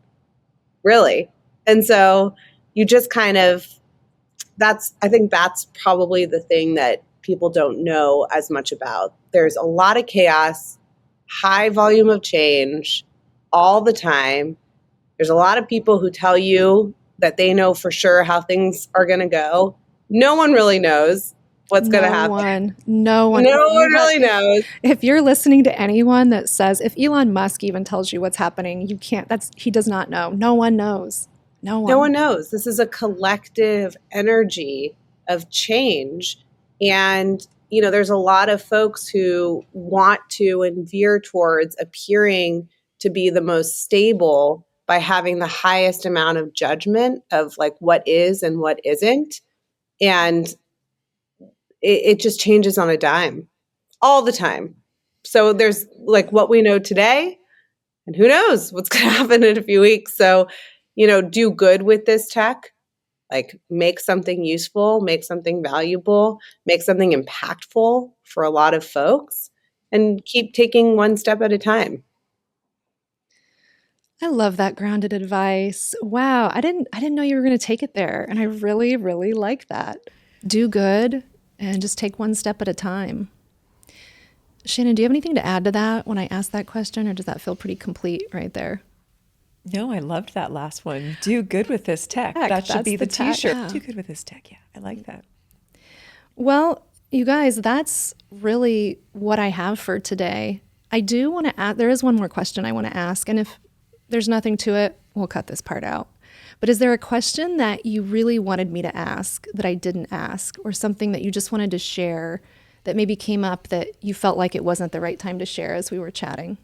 B: really. And so you just kind of, I think that's probably the thing that people don't know as much about. There's a lot of chaos, high volume of change all the time. There's a lot of people who tell you that they know for sure how things are going to go. No one really knows what's going to happen.
C: No one
B: really knows.
C: If you're listening to anyone that says, if Elon Musk even tells you what's happening, he does not know. No one knows. No one
B: knows. This is a collective energy of change. And, there's a lot of folks who want to and veer towards appearing to be the most stable by having the highest amount of judgment of like what is and what isn't. And it just changes on a dime all the time. So there's like what we know today, and who knows what's going to happen in a few weeks. So, do good with this tech, like make something useful, make something valuable, make something impactful for a lot of folks, and keep taking one step at a time.
C: I love that grounded advice. Wow, I didn't know you were going to take it there, and I really, really like that. Do good and just take one step at a time. Shannon, do you have anything to add to that when I asked that question, or does that feel pretty complete right there?
A: No, I loved that last one. Do good with this tech. That should be the t-shirt. Yeah. Do good with this tech. Yeah, I like that.
C: Well, you guys, that's really what I have for today. I do want to add, there is one more question I want to ask. And if there's nothing to it, we'll cut this part out. But is there a question that you really wanted me to ask that I didn't ask, or something that you just wanted to share that maybe came up that you felt like it wasn't the right time to share as we were chatting?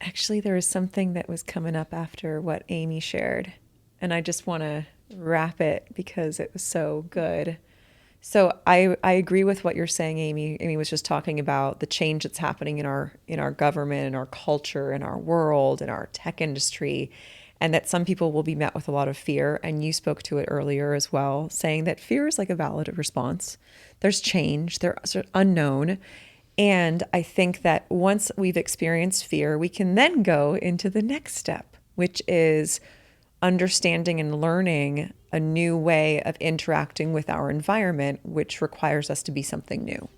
A: Actually, there was something that was coming up after what Amy shared, and I just want to wrap it because it was so good. So I agree with what you're saying, Amy. Amy was just talking about the change that's happening in our government, in our culture, in our world, in our tech industry, and that some people will be met with a lot of fear. And you spoke to it earlier as well, saying that fear is like a valid response. There's change, there's unknown. And I think that once we've experienced fear, we can then go into the next step, which is understanding and learning a new way of interacting with our environment, which requires us to be something new.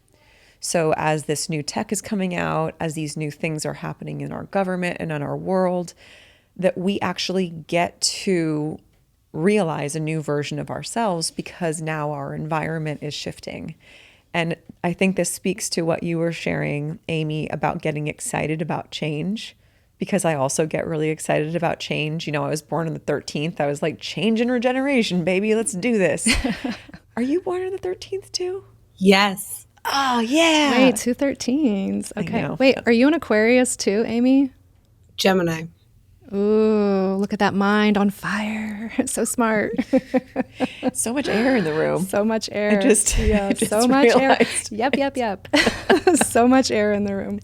A: So as this new tech is coming out, as these new things are happening in our government and in our world, that we actually get to realize a new version of ourselves because now our environment is shifting. And I think this speaks to what you were sharing, Amy, about getting excited about change, because I also get really excited about change. I was born on the 13th. I was like, change and regeneration, baby, let's do this. Are you born on the 13th too?
B: Yes.
A: Oh, yeah.
C: Wait, 2 13s. Okay. Wait, are you an Aquarius too, Amy?
B: Gemini.
C: Ooh, look at that mind on fire. So smart.
A: So much air in the room.
C: So much air.
A: I just
C: so much realized. Air. Yep. So much air in the room.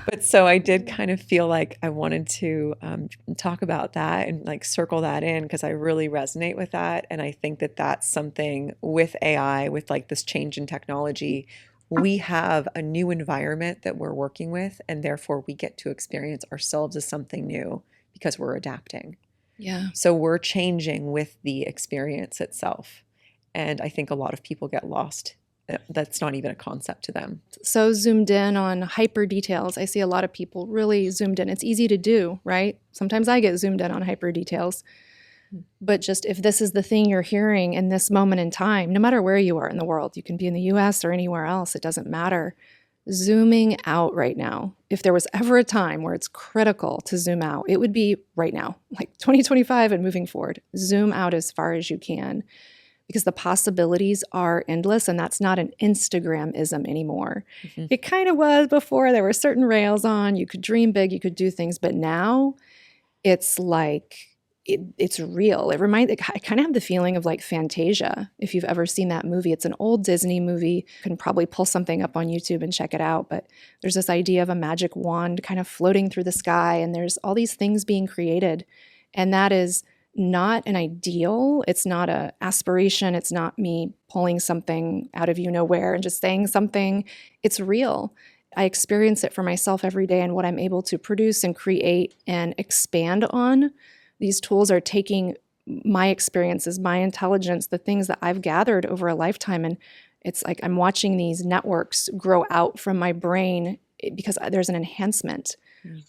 A: But so I did kind of feel like I wanted to talk about that and like circle that in, because I really resonate with that. And I think that that's something with AI, with like this change in technology, we have a new environment that we're working with, and therefore we get to experience ourselves as something new because we're adapting.
C: Yeah.
A: So we're changing with the experience itself. And I think a lot of people get lost. That's not even a concept to them.
C: So zoomed in on hyper details. I see a lot of people really zoomed in. It's easy to do, right? Sometimes I get zoomed in on hyper details. But just if this is the thing you're hearing in this moment in time, no matter where you are in the world, you can be in the US or anywhere else, it doesn't matter. Zooming out right now. If there was ever a time where it's critical to zoom out, it would be right now, like 2025 and moving forward. Zoom out as far as you can because the possibilities are endless, and that's not an Instagram-ism anymore. Mm-hmm. It kind of was before. There were certain rails on. You could dream big, you could do things, but now it's like it's real. I kind of have the feeling of like Fantasia. If you've ever seen that movie, it's an old Disney movie. You can probably pull something up on YouTube and check it out. But there's this idea of a magic wand kind of floating through the sky, and there's all these things being created. And that is not an ideal. It's not an aspiration. It's not me pulling something out of you nowhere and just saying something. It's real. I experience it for myself every day, and what I'm able to produce and create and expand on. These tools are taking my experiences, my intelligence, the things that I've gathered over a lifetime, and it's like I'm watching these networks grow out from my brain because there's an enhancement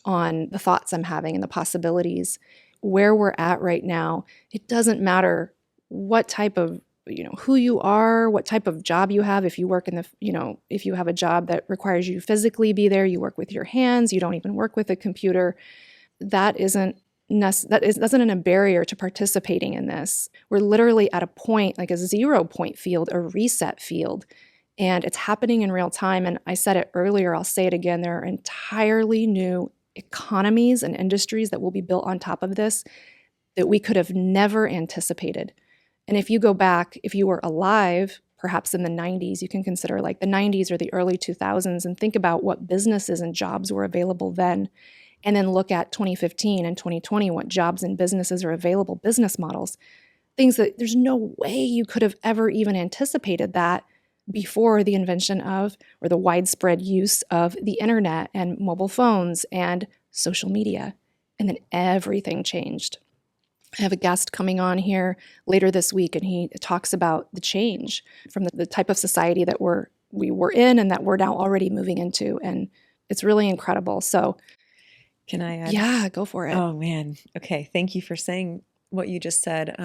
C: on the thoughts I'm having and the possibilities. Where we're at right now, it doesn't matter what type of, who you are, what type of job you have. If you work if you have a job that requires you physically be there, you work with your hands, you don't even work with a computer, that isn't a barrier to participating in this. We're literally at a point, like a 0 point field, a reset field, and it's happening in real time. And I said it earlier, I'll say it again, there are entirely new economies and industries that will be built on top of this that we could have never anticipated. And if you go back, if you were alive, perhaps in the 90s, you can consider like the 90s or the early 2000s and think about what businesses and jobs were available then. And then look at 2015 and 2020, what jobs and businesses are available, business models, things that there's no way you could have ever even anticipated that before the invention of or the widespread use of the internet and mobile phones and social media. And then everything changed. I have a guest coming on here later this week, and he talks about the change from the type of society that we were in and that we're now already moving into. And it's really incredible. So
A: can I add?
C: Yeah, go for it.
A: Oh, man. Okay. Thank you for saying what you just said.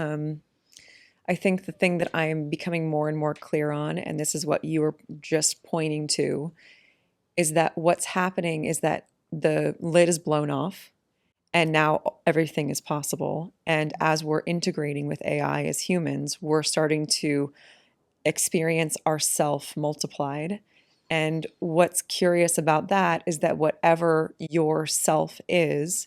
A: I think the thing that I am becoming more and more clear on, and this is what you were just pointing to, is that what's happening is that the lid is blown off and now everything is possible. And as we're integrating with AI as humans, we're starting to experience ourself multiplied. And what's curious about that is that whatever your self is,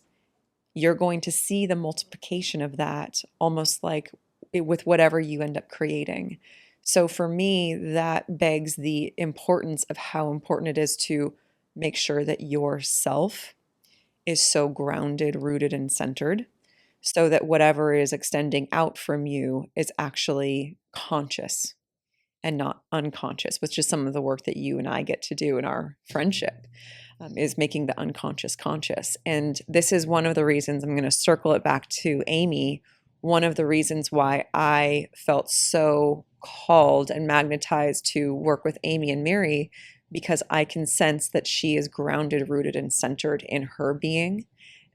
A: you're going to see the multiplication of that almost like with whatever you end up creating. So for me, that begs the importance of how important it is to make sure that your self is so grounded, rooted, and centered so that whatever is extending out from you is actually conscious and not unconscious, which is some of the work that you and I get to do in our friendship, is making the unconscious conscious. And this is one of the reasons, I'm going to circle it back to Amy, one of the reasons why I felt so called and magnetized to work with Amy and Miri, because I can sense that she is grounded, rooted, and centered in her being.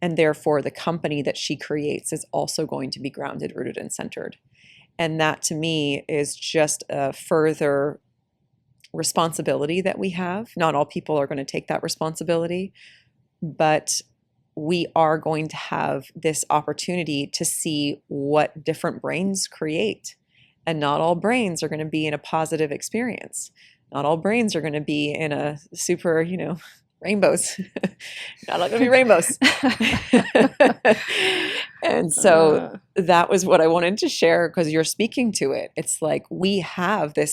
A: And therefore, the company that she creates is also going to be grounded, rooted, and centered. And that to me is just a further responsibility that we have. Not all people are going to take that responsibility, but we are going to have this opportunity to see what different brains create. And not all brains are going to be in a positive experience. Not all brains are going to be in a super, rainbows. Not all going to be rainbows. And so that was what I wanted to share because you're speaking to it. It's like we have the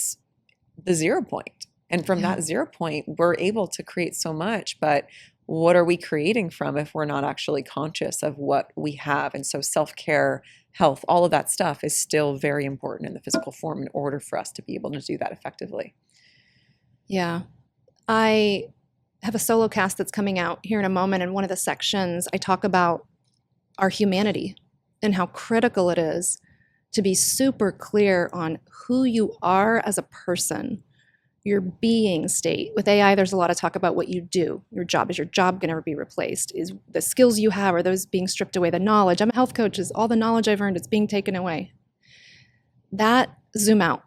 A: 0 point. And from that 0 point, we're able to create so much. But what are we creating from if we're not actually conscious of what we have? And so self-care, health, all of that stuff is still very important in the physical form in order for us to be able to do that effectively.
C: Yeah. I have a solo cast that's coming out here in a moment. In one of the sections, I talk about our humanity and how critical it is to be super clear on who you are as a person, your being state. With AI, there's a lot of talk about what you do. Your job. Is your job going to be replaced? Is the skills you have, are those being stripped away? The knowledge. I'm a health coach. Is all the knowledge I've earned, it's being taken away. That, zoom out.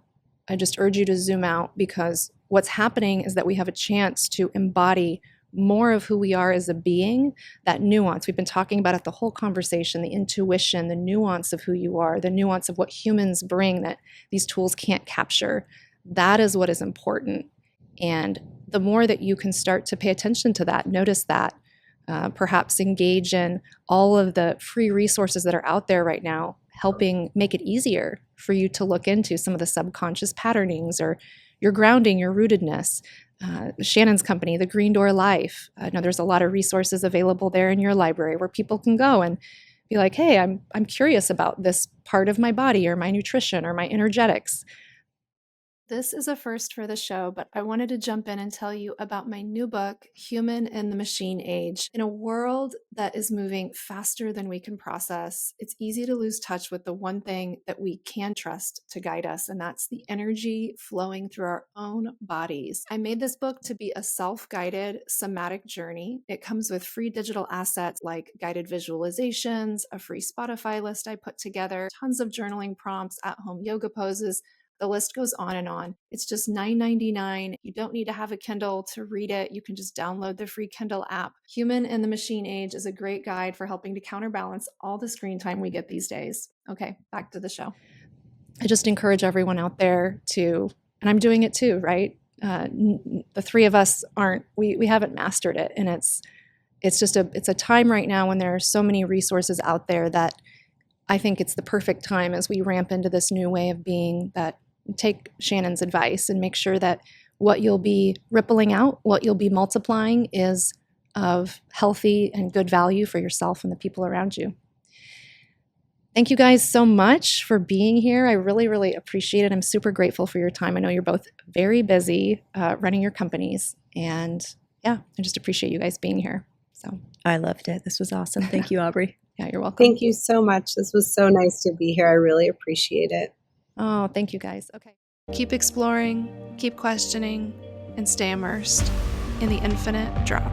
C: I just urge you to zoom out, because what's happening is that we have a chance to embody more of who we are as a being, that nuance. We've been talking about it the whole conversation, the intuition, the nuance of who you are, the nuance of what humans bring that these tools can't capture. That is what is important. And the more that you can start to pay attention to that, notice that, perhaps engage in all of the free resources that are out there right now, helping make it easier for you to look into some of the subconscious patternings or your grounding, your rootedness. Shannon's company, The Green Door Life. I know there's a lot of resources available there in your library where people can go and be like, hey, I'm curious about this part of my body or my nutrition or my energetics. This is a first for the show, but I wanted to jump in and tell you about my new book, Human in the Machine Age. In a world that is moving faster than we can process, it's easy to lose touch with the one thing that we can trust to guide us, and that's the energy flowing through our own bodies. I made this book to be a self-guided somatic journey. It comes with free digital assets like guided visualizations, a free Spotify list I put together, tons of journaling prompts, at-home yoga poses. The list goes on and on. It's just $9.99. You don't need to have a Kindle to read it. You can just download the free Kindle app. Human in the Machine Age is a great guide for helping to counterbalance all the screen time we get these days. Okay, back to the show. I just encourage everyone out there to, and I'm doing it too, right? The three of us we haven't mastered it. And it's a time right now when there are so many resources out there that I think it's the perfect time as we ramp into this new way of being, that take Shannon's advice and make sure that what you'll be rippling out, what you'll be multiplying is of healthy and good value for yourself and the people around you. Thank you guys so much for being here. I really, really appreciate it. I'm super grateful for your time. I know you're both very busy running your companies, and yeah, I just appreciate you guys being here. So
A: I loved it. This was awesome. Thank you, Aubrey.
C: Yeah, you're welcome.
B: Thank you so much. This was so nice to be here. I really appreciate it.
C: Oh, thank you guys. Okay. Keep exploring, keep questioning, and stay immersed in the infinite drop.